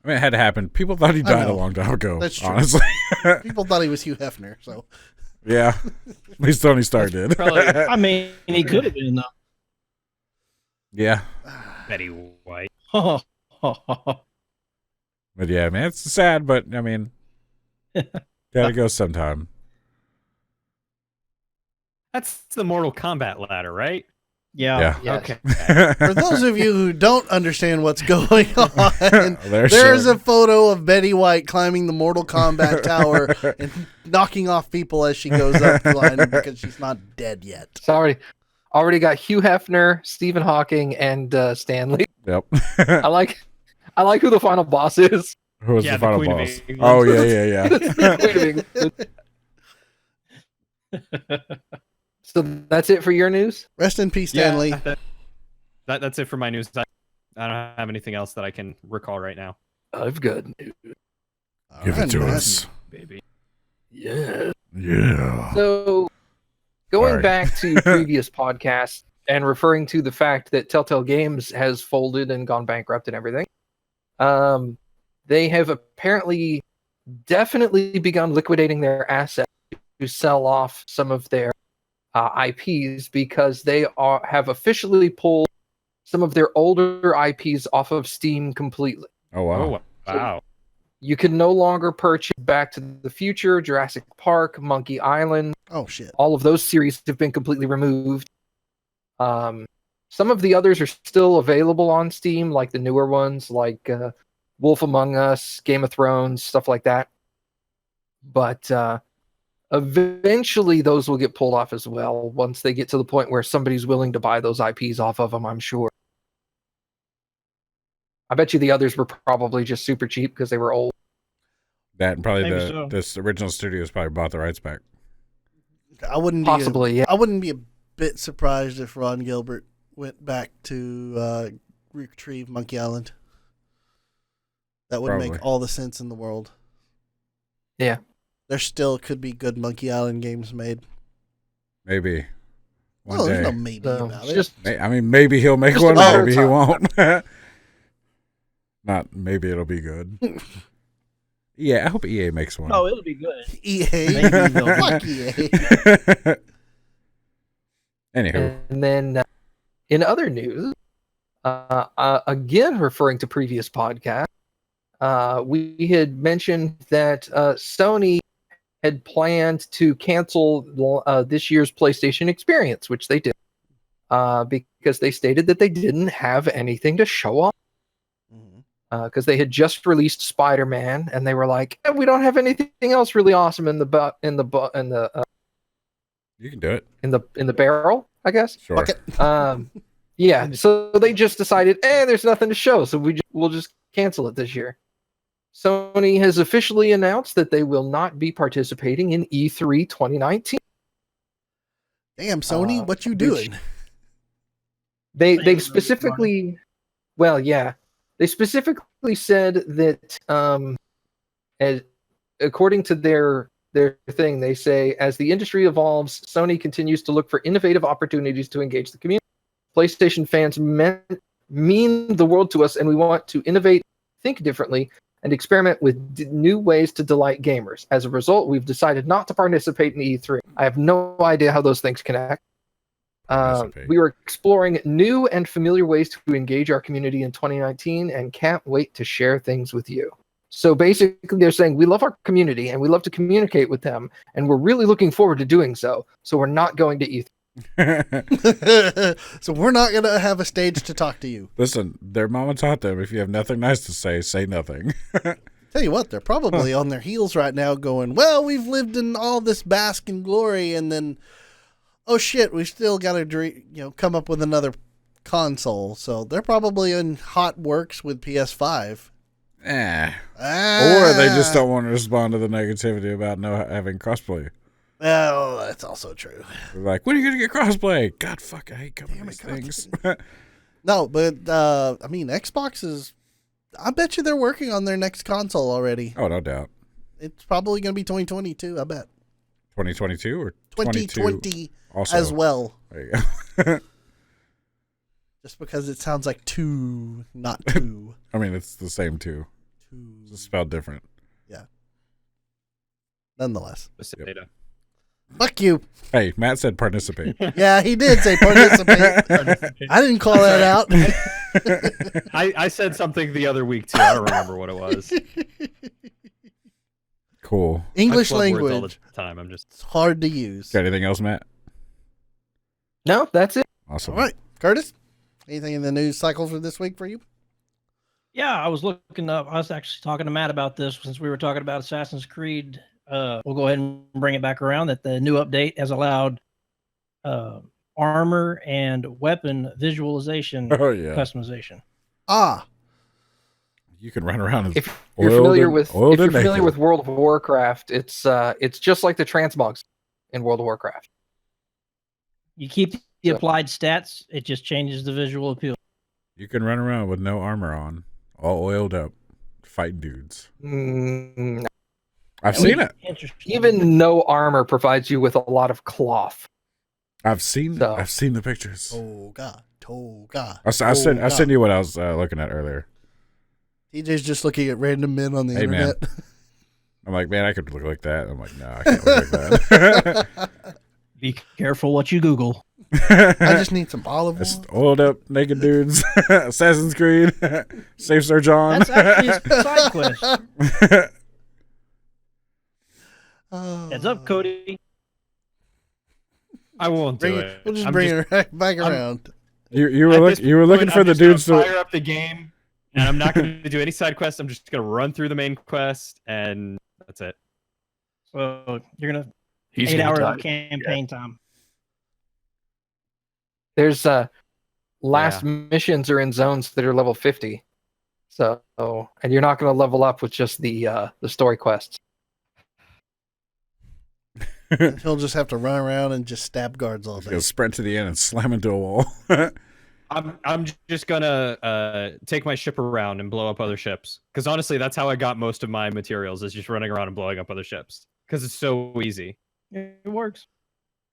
I mean, it had to happen. People thought he died a know. long time ago. That's true. Honestly. People thought he was Hugh Hefner, so. Yeah, at least Tony Stark did. Probably I mean, he could have been though. Yeah, Betty White. but yeah, man, it's sad, but I mean, gotta go sometime. That's the Mortal Kombat ladder, right? Yeah. Yes. Okay. For those of you who don't understand what's going on, They're there's showing- a photo of Betty White climbing the Mortal Kombat tower and knocking off people as she goes up the line because she's not dead yet. Sorry. Already got Hugh Hefner, Stephen Hawking, and Stan Lee. Yep. I like who the final boss is. Who was Yeah, the the final Queen of boss? England. Oh yeah. So that's it for your news? Rest in peace, Stan Lee. That's it for my news. I don't have anything else that I can recall right now. I've got news. Give it to Alright, us. Baby. Yeah. Yeah. So going Sorry. back to previous podcasts and referring to the fact that Telltale Games has folded and gone bankrupt and everything, they have apparently definitely begun liquidating their assets to sell off some of their IPs because they have officially pulled some of their older IPs off of Steam completely. Oh wow. Oh, wow. You can no longer purchase Back to the Future, Jurassic Park, Monkey Island. Oh, shit. All of those series have been completely removed. Some of the others are still available on Steam, like the newer ones, like Wolf Among Us, Game of Thrones, stuff like that. But eventually those will get pulled off as well once they get to the point where somebody's willing to buy those IPs off of them, I'm sure. I bet you the others were probably just super cheap because they were old. That and probably Maybe so. this original studios probably bought the rights back. I wouldn't be Possibly, yeah. I wouldn't be bit surprised if Ron Gilbert went back to retrieve Monkey Island. That would make Probably. all the sense in the world. Yeah. There still could be good Monkey Island games made. Maybe. One Oh, there's day. no maybe So about it's it. just I mean, maybe he'll make Just a one, matter of maybe he time. won't. Not maybe it'll be good. Yeah, I hope EA makes one. Oh, it'll be good. EA. Maybe they'll do Fuck EA. Anywho, And then in other news, again referring to previous podcasts, we had mentioned that Sony had planned to cancel this year's PlayStation Experience, which they did, because they stated that they didn't have anything to show off. Because they had just released Spider-Man, and they were like, we don't have anything else really awesome in the you can do it. in the barrel, I guess. Sure. Yeah, so they just decided, there's nothing to show, so we'll just cancel it this year. Sony has officially announced that they will not be participating in E3 2019. Damn, Sony, what you which- doing? They specifically, well, yeah, they specifically said that, as according to their thing, they say, as the industry evolves, Sony continues to look for innovative opportunities to engage the community. PlayStation fans mean the world to us, and we want to innovate, think differently, and experiment with new ways to delight gamers. As a result, we've decided not to participate in E3. I have no idea how those things connect. We were exploring new and familiar ways to engage our community in 2019 and can't wait to share things with you. So basically, they're saying we love our community and we love to communicate with them, and we're really looking forward to doing so. So we're not going to E3. So we're not going to have a stage to talk to you. Listen, their mama taught them, if you have nothing nice to say nothing. Tell you what, they're probably on their heels right now going, well, we've lived in all this bask and glory, and then, oh shit, we still got to come up with another console. So they're probably in hot works with PS5. Or they just don't want to respond to the negativity about having crossplay. Oh, that's also true. They're like, when are you going to get crossplay? God, fuck, I hate coming these things. No, but, I mean, Xbox is, I bet you they're working on their next console already. Oh, no doubt. It's probably going to be 2022, I bet. 2022 or 2020 also as well. There you go. Just because it sounds like two, not two. I mean, it's the same two. It's just spelled different. Yeah. Nonetheless. Potato. Fuck you. Hey, Matt said participate. Yeah, he did say participate. I didn't call that out. I said something the other week too. I don't remember what it was. Cool. English I flub words all language. the time. I'm just It's hard to use. Got anything else, Matt? No, that's it. Awesome. All right. Curtis, anything in the news cycle for this week for you? Yeah, I was looking up. I was actually talking to Matt about this since we were talking about Assassin's Creed. We'll go ahead and bring it back around that the new update has allowed armor and weapon visualization Oh, yeah. customization. Ah, You can run around. If you're familiar with World of Warcraft, it's just like the transmogs in World of Warcraft. You keep the applied stats, it just changes the visual appeal. You can run around with no armor on, all oiled up, fighting dudes. I've seen it. Interesting. Even no armor provides you with a lot of cloth. I've seen the pictures. Toga. I sent you what I was looking at earlier. TJ's just looking at random men on the Hey, man. internet. I'm like, man, I could look like that. I'm like, no, I can't look like that. Be careful what you Google. I just need some olive It's oil. oiled up naked dudes. Assassin's Creed. Safe Search on. That's actually a side quest. Heads up, Cody. I won't do it. We'll just I'm bring it right back around. You were At this looking point, for I'm the just gonna dudes to fire up the game, and I'm not going to do any side quests. I'm just going to run through the main quest, and that's it. So you're gonna He's 8 gonna hours die. of campaign time. There's last missions are in zones that are level 50. So, and you're not going to level up with just the story quests. He'll just have to run around and just stab guards all day. He'll sprint to the end and slam into a wall. I'm just gonna take my ship around and blow up other ships. Because honestly, that's how I got most of my materials, is just running around and blowing up other ships. Because it's so easy. It works.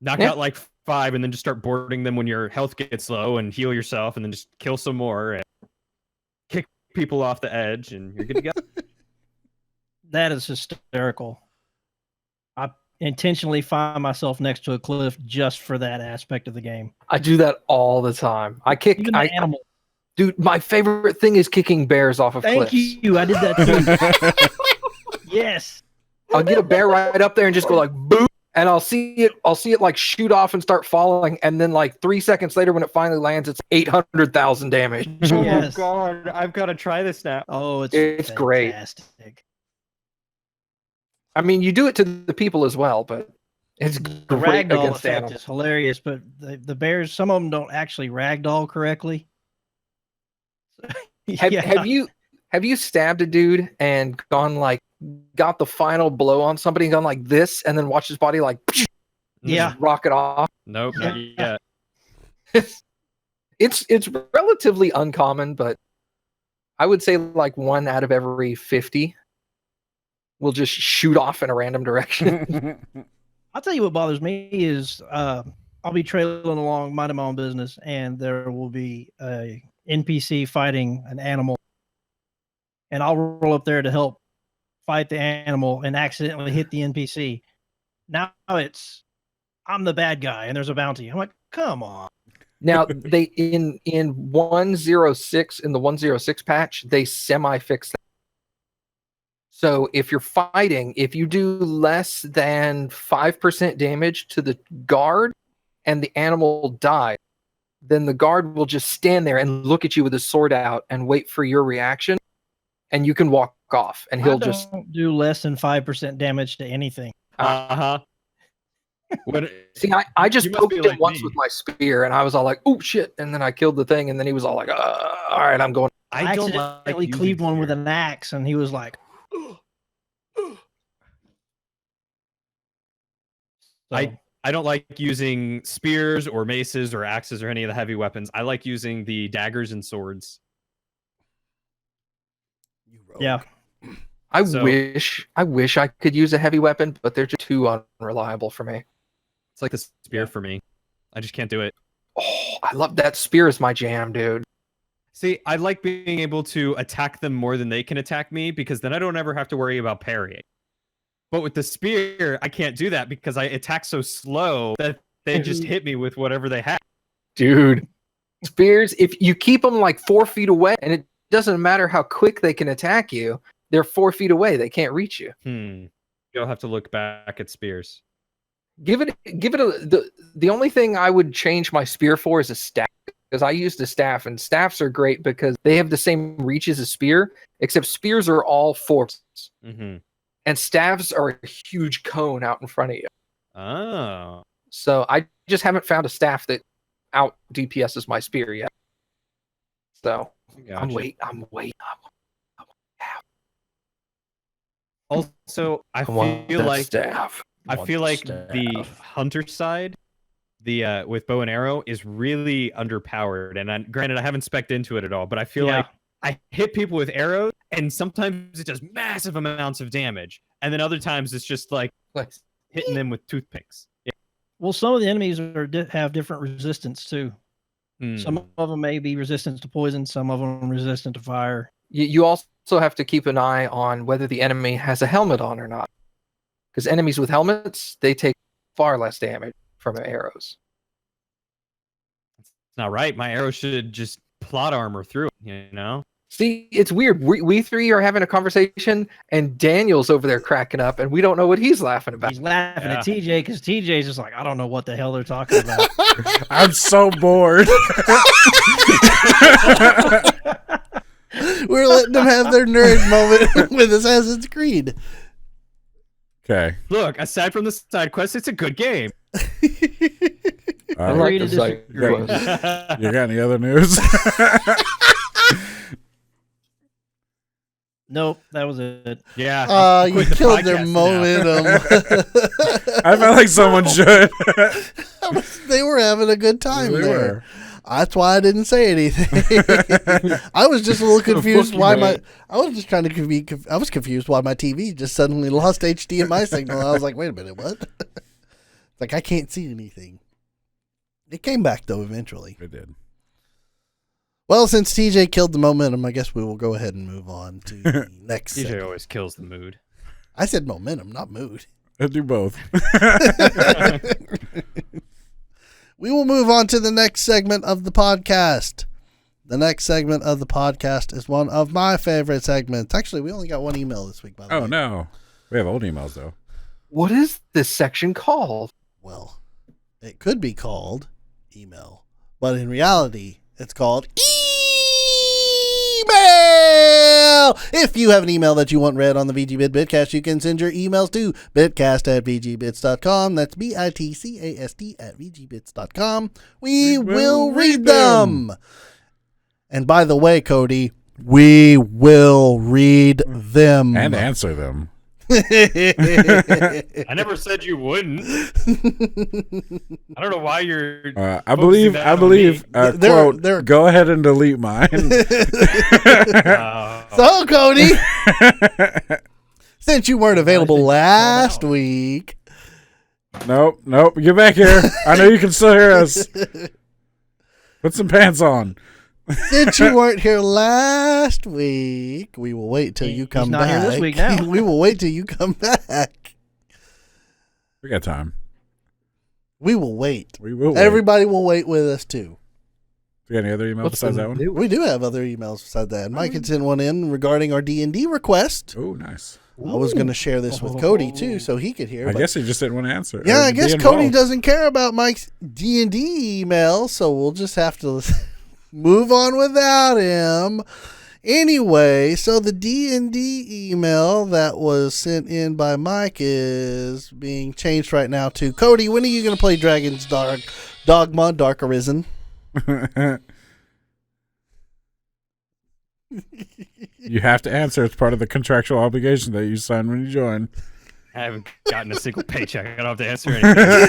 Knock out like 5 and then just start boarding them when your health gets low and heal yourself and then just kill some more and kick people off the edge and you're good to go. That is hysterical. I intentionally find myself next to a cliff just for that aspect of the game. I do that all the time. I kick Even the animal. Dude, my favorite thing is kicking bears off of Thank cliffs. you. I did that too. Yes. I'll get a bear right up there and just go like boop, and I'll see it like shoot off and start falling, and then like 3 seconds later when it finally lands, it's 800,000 damage. Yes. Oh god, I've got to try this now. Oh, It's great. fantastic. I mean, you do it to the people as well, but it's The great ragdoll against effect animals. is hilarious, but the bears, some of them don't actually ragdoll correctly. Have you stabbed a dude and got the final blow on somebody and gone like this and then watched his body like Yeah. just rocket off? Nope, not yet. It's relatively uncommon, but I would say like 1 out of every 50 will just shoot off in a random direction. I'll tell you what bothers me is I'll be trailing along, minding my own business, and there will be a NPC fighting an animal, and I'll roll up there to help fight the animal and accidentally hit the NPC. Now I'm the bad guy, and there's a bounty. I'm like, come on. Now they in 106 in the 106 patch they semi-fixed that. So if you're fighting, if you do less than 5% damage to the guard and the animal dies, then the guard will just stand there and look at you with his sword out and wait for your reaction, and you can walk off, and he'll just do less than 5% damage to anything. See, I just You must poked be him like once me. with my spear, and I was all like, "Oh shit!" And then I killed the thing, and then he was all like, "All right, I'm going." I don't accidentally using cleaved one with spear. an axe, and he was like, so, I don't like using spears or maces or axes or any of the heavy weapons. I like using the daggers and swords. You rogue. yeah. I So- wish I could use a heavy weapon, but they're just too unreliable for me. It's like the spear for me. I just can't do it. Oh, I love that spear is my jam, dude. See, I like being able to attack them more than they can attack me because then I don't ever have to worry about parrying. But with the spear, I can't do that because I attack so slow that they just hit me with whatever they have. Dude, spears, if you keep them like 4 feet away, and it doesn't matter how quick they can attack you, they're 4 feet away. They can't reach you. You'll have to look back at spears. Give it the only thing I would change my spear for is a staff, because I used a staff, and staffs are great because they have the same reach as a spear, except spears are all forks, and staffs are a huge cone out in front of you. Oh. So I just haven't found a staff that out DPSs my spear yet. So I'm waiting. Also, I feel like the hunter side, the with bow and arrow, is really underpowered. And granted, I haven't spec'd into it at all, but I feel like I hit people with arrows, and sometimes it does massive amounts of damage, and then other times it's just like hitting them with toothpicks. Yeah. Well, some of the enemies have different resistance too. Hmm. Some of them may be resistant to poison. Some of them resistant to fire. You also have to keep an eye on whether the enemy has a helmet on or not, because enemies with helmets, they take far less damage from arrows. It's not right. My arrow should just plot armor through it, you know? See, it's weird. We three are having a conversation, and Daniel's over there cracking up, and we don't know what he's laughing about. He's laughing at TJ because TJ's just like, I don't know what the hell they're talking about. I'm so bored. We're letting them have their nerd moment with Assassin's Creed. Okay. Look, aside from the side quests, it's a good game. I All like Agree to the side disagree. quests. You got any other news? Nope, that was it. Yeah. You quit the killed their podcast momentum. I felt like someone should. They were having a good time They there. were. That's why I didn't say anything. I was just a little confused Fuck you, why man. I was just trying to be. I was confused why my TV just suddenly lost HDMI signal. I was like, wait a minute, what? It's like I can't see anything. It came back though eventually. It did. Well, since TJ killed the momentum, I guess we will go ahead and move on to the next. DJ segment. always kills the mood. I said momentum, not mood. I do both. We will move on to the next segment of the podcast. The next segment of the podcast is one of my favorite segments. Actually, we only got one email this week, by the way. Oh no, we have old emails though. What is this section called? Well, it could be called email, but in reality, it's called email. If you have an email that you want read on the VGBit Bitcast, you can send your emails to bitcast@vgbits.com. That's bitcast@vgbits.com. We will read them. And by the way, Cody, we will read them. And answer them. I never said you wouldn't. I don't know why you're. I believe. Quote. they're- Go ahead and delete mine. So, Cody, since you weren't available last week, Nope. Get back here. I know you can still hear us. Put some pants on. since you weren't here last week, we will wait till you come not back. here this week now. We will wait till you come back. We got time. We will wait. We will. Everybody will wait with us too. You got any other email What's besides the that one? new- We do have other emails besides that. Mike had sent one in regarding our D&D request. Oh, nice. I was going to share this with Cody too, so he could hear. I but- guess he just didn't want to answer. Yeah, or I be guess involved. Cody doesn't care about Mike's D&D email, so we'll just have to move on without him. Anyway, so the D&D email that was sent in by Mike is being changed right now to Cody. When are you going to play Dragon's Dogma Dark Arisen? You have to answer. It's part of the contractual obligation that you sign when you join. I haven't gotten a single paycheck. I don't have to answer anything.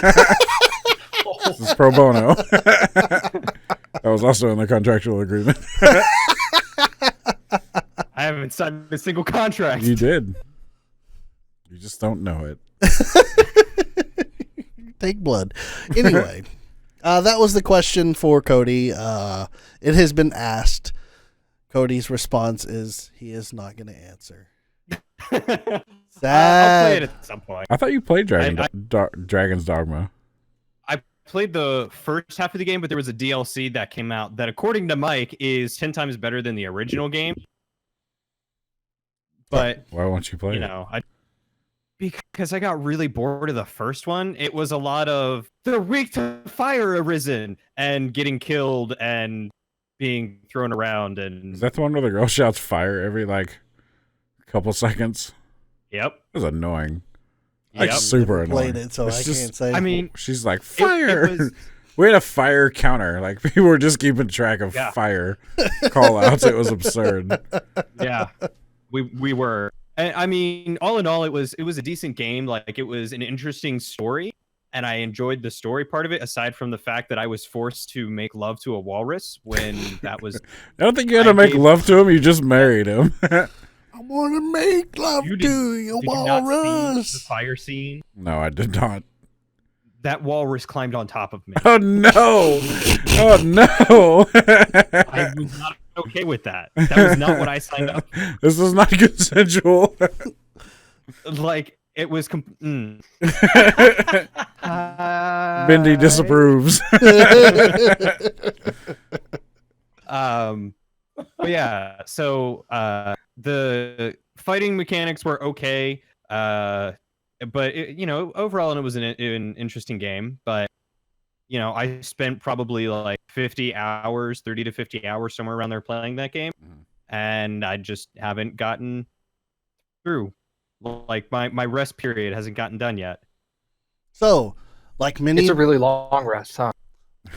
This is pro bono. That was also in the contractual agreement. I haven't signed a single contract. You did. You just don't know it. Take blood. Anyway, that was the question for Cody. It has been asked. Cody's response is he is not going to answer. I'll play Sad. it at some point. I thought you played I- Dragon's Dogma. I played the first half of the game, but there was a DLC that came out that, according to Mike, is 10 times better than the original game. But Why won't you play you know, because I got really bored of the first one. It was a lot of the weak to fire arisen and getting killed and being thrown around it? and Is that the one where the girl shouts fire every couple seconds? yep. It was annoying. Yep. Super annoying. Played it, so It's I just- can't say. I mean, She's like, fire! it was- We had a fire counter. Like, people were just keeping track of Yeah. fire call outs. It was absurd. yeah, we were. And, I mean, all in all, it was a decent game. Like, it was an interesting story, and I enjoyed the story part of it. Aside from the fact that I was forced to make love to a walrus when that was I don't think you had to make love to him. You just married him. I want to make love you to you, did you not see the walrus. fire scene. No, I did not. That walrus climbed on top of me. Oh, no. Oh, no. I was not okay with that. That was not what I signed up for. This is not consensual. Like, it was. Mindy disapproves. But yeah, so the fighting mechanics were okay. But overall, it was an interesting game. But I spent probably like 50 hours, 30 to 50 hours, somewhere around there playing that game, and I just haven't gotten through. Like my rest period hasn't gotten done yet. So, like many, It's a really long rest, huh?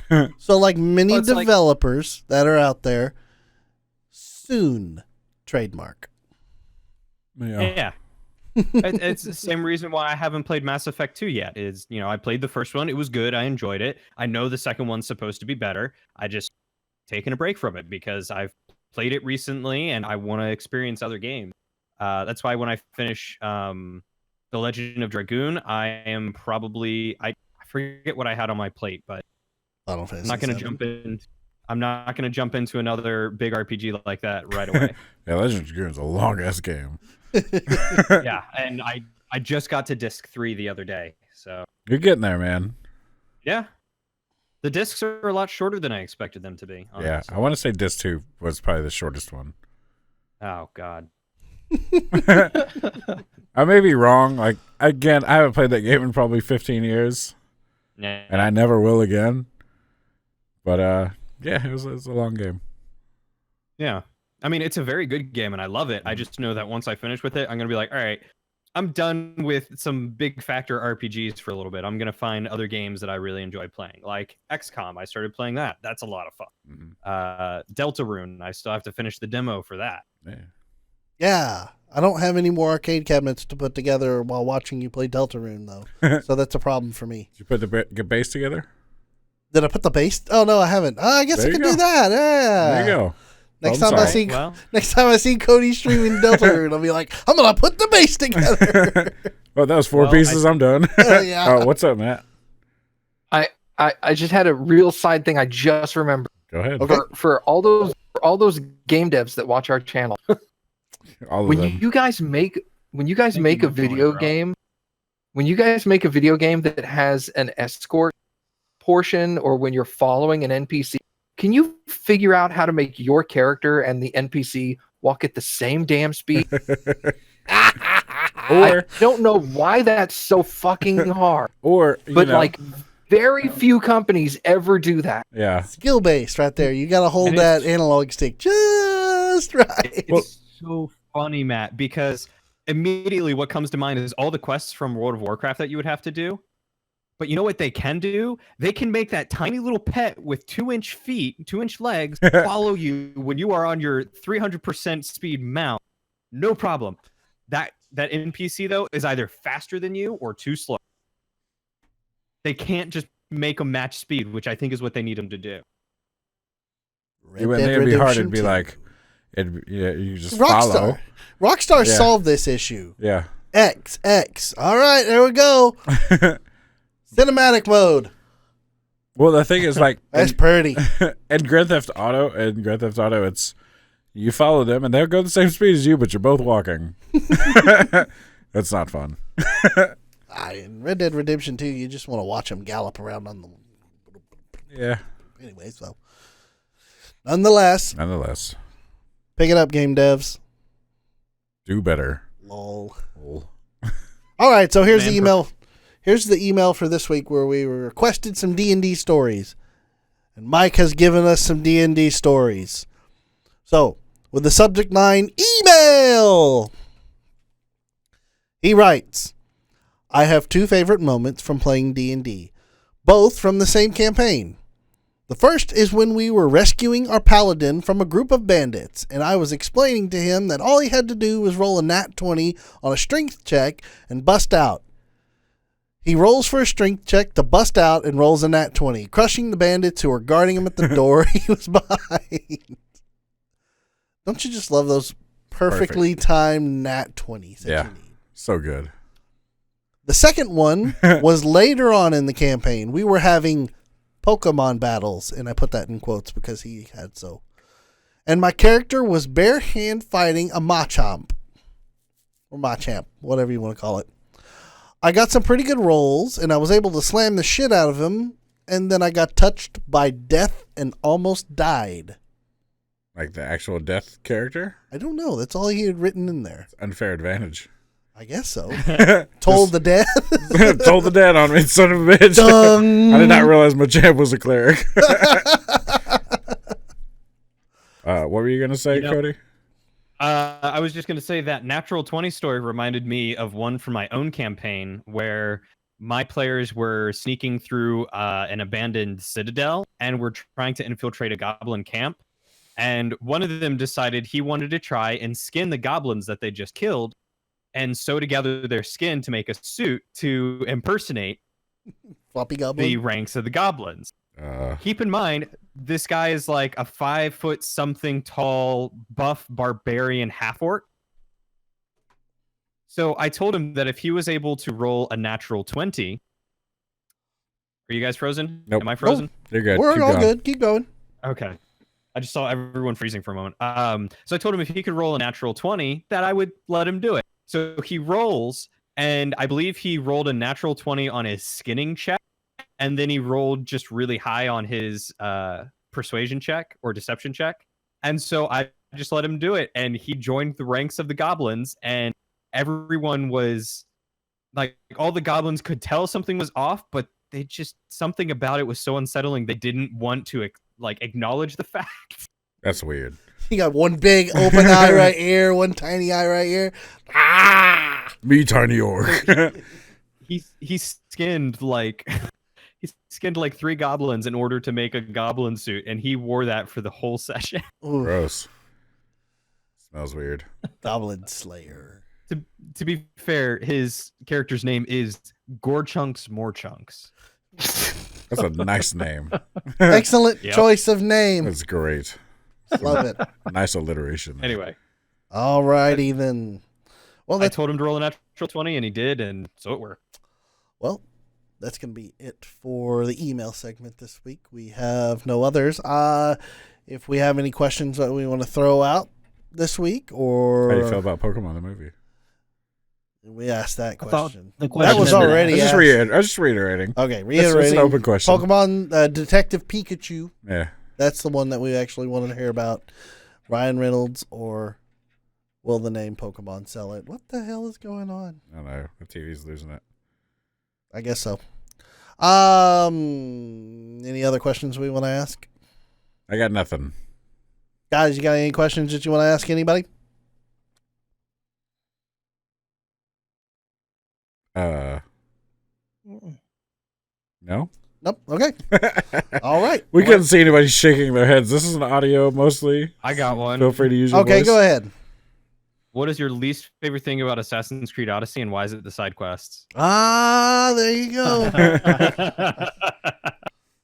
many Well, it's like- developers that are out there, soon trademark. Yeah. It's the same reason why I haven't played Mass Effect 2 yet. Is, I played the first one. It was good. I enjoyed it. I know the second one's supposed to be better. I just taken a break from it because I've played it recently and I want to experience other games. That's why when I finish The Legend of Dragoon, I am probably I forget what I had on my plate, but Final I'm Fantasy not going to VII. jump in. I'm not going to jump into another big RPG like that right away. Yeah, Legend of Dragoon is a long ass game. Yeah, and I just got to disc 3 the other day, so You're getting there, man. yeah. The discs are a lot shorter than I expected them to be. Yeah, Honestly. I want to say disc 2 was probably the shortest one. Oh God. I may be wrong. Like, again, I haven't played that game in probably 15 years, Nah. and I never will again. But yeah, it was a long game. Yeah. I mean, it's a very good game, and I love it. I just know that once I finish with it, I'm gonna be like, all right, I'm done with some big factor RPGs for a little bit. I'm gonna find other games that I really enjoy playing, like XCOM. I started playing that. That's a lot of fun. Mm-hmm. Deltarune. I still have to finish the demo for that. Yeah. Yeah, I don't have any more arcade cabinets to put together while watching you play Deltarune, though. So that's a problem for me. Did you put the base together? Did I put the base? Oh no, I haven't. I guess There I you could go. do that. Yeah. There you go. Next Problem time I solved. see Well, next time I see Cody streaming Deltarune, I'll be like, I'm gonna put the base together. Well, that was 4 Well, pieces. I'm done. Yeah. Oh, what's up, Matt? I just had a real side thing I just remembered. Go ahead. Okay. For all those game devs that watch our channel. All of When them. you guys make a video bro. game, when you guys make a video game that has an escort portion, or when you're following an NPC, can you figure out how to make your character and the NPC walk at the same damn speed? I don't know why that's so fucking hard, Or, but like very few companies ever do that. yeah. Skill based right there. You got to hold And that it's- analog stick just right. It's so funny, Matt, because immediately what comes to mind is all the quests from World of Warcraft that you would have to do. But you know what they can do? They can make that tiny little pet with 2-inch feet, 2-inch legs, follow you when you are on your 300% speed mount. No problem. That NPC, though, is either faster than you or too slow. They can't just make them match speed, which I think is what they need them to do. Red When Dead they'd be hard, Redemption it'd be 2. like, you just follow. Rockstar Yeah. solved this issue. Yeah. X. All right, there we go. Cinematic mode. Well, the thing is, like, That's pretty. in Grand Theft Auto, it's you follow them and they'll go the same speed as you, but you're both walking. That's not fun. In Red Dead Redemption 2, you just want to watch them gallop around on the. Yeah. Anyway, so nonetheless, pick it up, game devs. Do better. Lol. All right, so here's Man, the email. Here's the email for this week where we requested some D&D stories. And Mike has given us some D&D stories. So, with the subject line, email! He writes, I have 2 favorite moments from playing D&D, both from the same campaign. The first is when we were rescuing our paladin from a group of bandits, and I was explaining to him that all he had to do was roll a nat 20 on a strength check and bust out. He rolls for a strength check to bust out and rolls a nat 20, crushing the bandits who were guarding him at the door he was behind. Don't you just love those perfectly timed nat 20s that Yeah. you need? So good. The second one was later on in the campaign. We were having Pokemon battles, and I put that in quotes because he had so. And my character was bare hand fighting a Machamp. Or Machamp, whatever you want to call it. I got some pretty good rolls, and I was able to slam the shit out of him, and then I got touched by death and almost died. Like the actual death character? I don't know. That's all he had written in there. Unfair advantage. I guess so. Told the death. Told the dad on me, son of a bitch. Dung. I did not realize my champ was a cleric. What were you going to say, Cody? I was just going to say that Natural 20 story reminded me of one from my own campaign where my players were sneaking through an abandoned citadel and were trying to infiltrate a goblin camp. And one of them decided he wanted to try and skin the goblins that they just killed and sew together their skin to make a suit to impersonate Floppy the goblin. ranks of the goblins. Keep in mind, this guy is like a 5 foot something tall, buff barbarian half orc. So I told him that if he was able to roll a natural 20. Are you guys frozen? Nope. Am I frozen? Nope. You're good. We're Keep all going. good. Keep going. Okay. I just saw everyone freezing for a moment. So I told him if he could roll a natural 20, that I would let him do it. So he rolls, and I believe he rolled a natural 20 on his skinning check, and then he rolled just really high on his persuasion check or deception check. And so I just let him do it, and he joined the ranks of the goblins, and everyone was like, all the goblins could tell something was off, but they just, something about it was so unsettling, they didn't want to acknowledge the fact. That's weird. You got one big open eye right here, one tiny eye right here. Ah! Me, tiny orc. He skinned like 3 goblins in order to make a goblin suit, and he wore that for the whole session. Ooh, Gross. Smells weird. Goblin Slayer. To be fair, his character's name is Gorchunks Morechunks. That's a nice name. Excellent Yep. choice of name. That's great. Love it. Nice alliteration. Anyway, All righty then. Well, I that's told him to roll a natural 20, and he did, and so it worked. Well, that's going to be it for the email segment this week. We have no others. If we have any questions that we want to throw out this week, or How do you feel about Pokemon the movie? we asked that I thought question. the question That was had been already asked. asked. I was just reiterating. Okay, It's reiterating. an open question. Pokemon Detective Pikachu. Yeah. That's the one that we actually wanted to hear about. Ryan Reynolds, or will the name Pokemon sell it? What the hell is going on? I don't know. The TV's losing it. I guess so. Any other questions we want to ask? I got nothing. Guys, you got any questions that you want to ask anybody? No? Nope. Okay. All right. We couldn't see anybody shaking their heads. This is an audio mostly. I got one. Feel free to use your Okay, voice. go ahead. What is your least favorite thing about Assassin's Creed Odyssey, and why is it the side quests? There you go.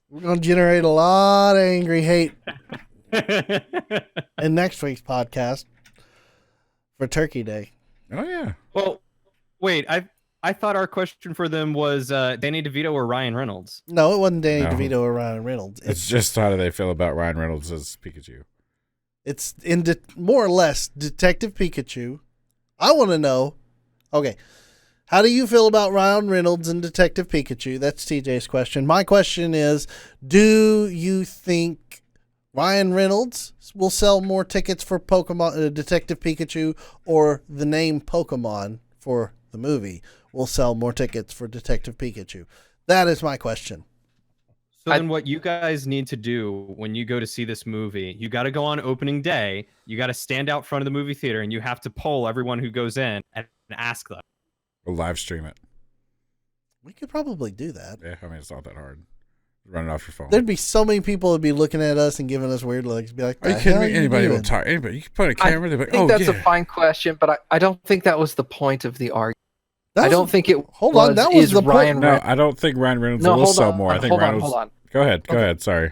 We're going to generate a lot of angry hate in next week's podcast for Turkey Day. Oh, yeah. Well, wait. I thought our question for them was Danny DeVito or Ryan Reynolds. No, it wasn't Danny No. DeVito or Ryan Reynolds. It's just how do they feel about Ryan Reynolds as Pikachu? It's in more or less Detective Pikachu. I want to know. Okay, how do you feel about Ryan Reynolds and Detective Pikachu? That's TJ's question. My question is, do you think Ryan Reynolds will sell more tickets for Pokemon Detective Pikachu, or the name Pokemon for the movie will sell more tickets for Detective Pikachu? That is my question. So then what you guys need to do when you go to see this movie, you got to go on opening day, you got to stand out front of the movie theater, and you have to poll everyone who goes in and ask them. We'll live stream it. We could probably do that. Yeah, I mean, it's not that hard. Run it off your phone. There'd be so many people would be looking at us and giving us weird looks. Be like, Are you "The kidding hell me? Anybody will doing?" talk. Anybody. You can put a camera. They're I like, think oh, that's yeah. a fine question, but I don't think that was the point of the argument. That I was- don't think it Hold on, that was is the point. Ryan No, Reynolds. I don't think Ryan Reynolds No, will hold sell on, more. I think hold Ryan on, Reynolds. hold on. Go ahead. Go ahead. Sorry.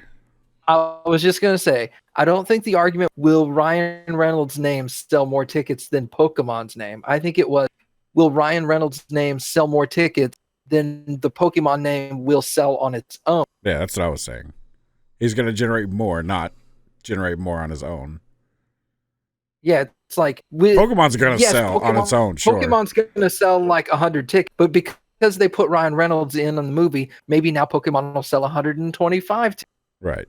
I was just going to say, I don't think the argument, will Ryan Reynolds' name sell more tickets than Pokemon's name? I think it was, will Ryan Reynolds' name sell more tickets than the Pokemon name will sell on its own? Yeah, that's what I was saying. He's going to generate more, not generate more on his own. Yeah, it's like... Pokemon's going to yes, sell on its own, sure. Pokemon's going to sell like 100 tickets, but because they put Ryan Reynolds in on the movie, maybe now Pokemon will sell 125 tickets. Right.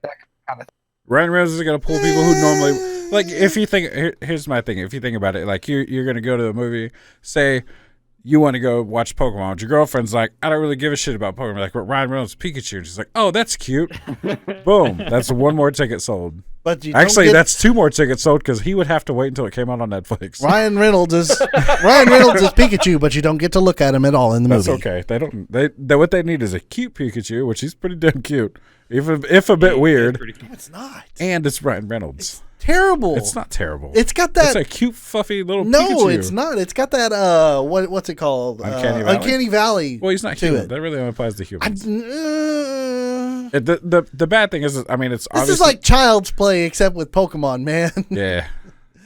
That kind of thing. Ryan Reynolds is going to pull people who normally... Like, if you think... Here's my thing. If you think about it, like, you're going to go to a movie, say... You want to go watch Pokemon, but your girlfriend's like, I don't really give a shit about Pokemon. Like, but Ryan Reynolds Pikachu. And she's like, oh, that's cute. Boom. That's one more ticket sold. But you don't Actually, get- that's 2 more tickets sold because he would have to wait until it came out on Netflix. Ryan Reynolds is Pikachu, but you don't get to look at him at all in the That's movie. okay. They don't. They what they need is a cute Pikachu, which he's pretty damn cute, even if a bit weird. No, it's not. And it's Ryan Reynolds. It's terrible. It's not terrible. It's got that. It's a cute, fluffy little no, Pikachu. it's not. It's got that. What's it called? Uncanny Valley? Uncanny Valley. Well, he's not to human. it. That really only applies to humans. This The bad thing is, I mean, it's obviously is like Child's Play except with Pokemon, man. yeah.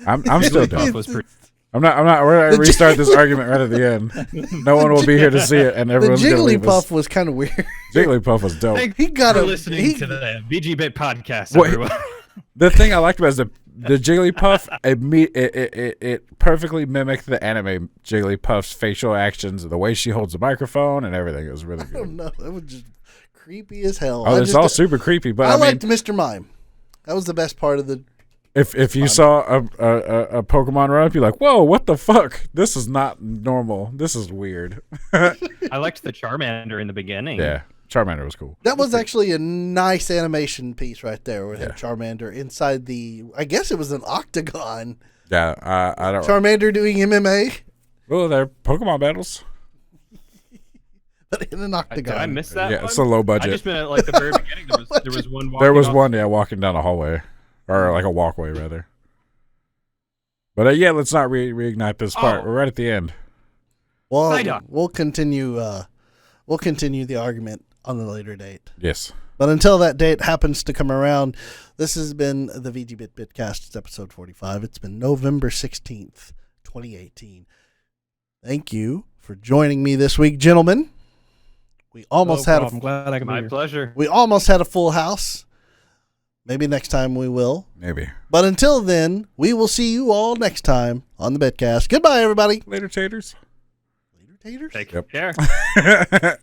I'm still Jigglypuff done. was pretty. I'm not. We're gonna restart this argument right at the end. No one will be here to see it, and The everyone's gonna leave us. Jigglypuff was kind of weird. Jigglypuff was dope. Thanks He got for a. listening to the VGBit podcast, Wait. everyone. The thing I liked about it is the Jigglypuff. It perfectly mimicked the anime Jigglypuff's facial actions, the way she holds the microphone, and everything. It was really I don't good. know. It was just creepy as hell. Oh, it's all super creepy, but I I mean, liked Mr. Mime. That was the best part of the. if you saw a Pokemon run up, you're like, whoa, what the fuck? This is not normal. This is weird. I liked the Charmander in the beginning. Yeah, Charmander was cool. That was actually a nice animation piece right there with Yeah. Charmander inside the. I guess it was an octagon. Yeah, I don't. Charmander doing MMA, Well, they're Pokemon battles. but in an Did octagon. I miss that Yeah, one? it's a low I budget. just meant at like the very beginning. There was one. There was walking one, yeah, walking down a hallway, or like a walkway rather. But yeah, let's not reignite this part. Oh. We're right at the end. Well, Psyduck. we'll continue. We'll continue the argument on a later date. Yes. But until that date happens to come around, this has been the VGBit Bitcast. It's episode 45. It's been November 16th, 2018. Thank you for joining me this week, gentlemen. We almost had I'm glad I could be My here. pleasure. we almost had a full house. Maybe next time we will. Maybe. But until then, we will see you all next time on the Bitcast. Goodbye, everybody. Later, taters. Later, taters. Take Yep. care.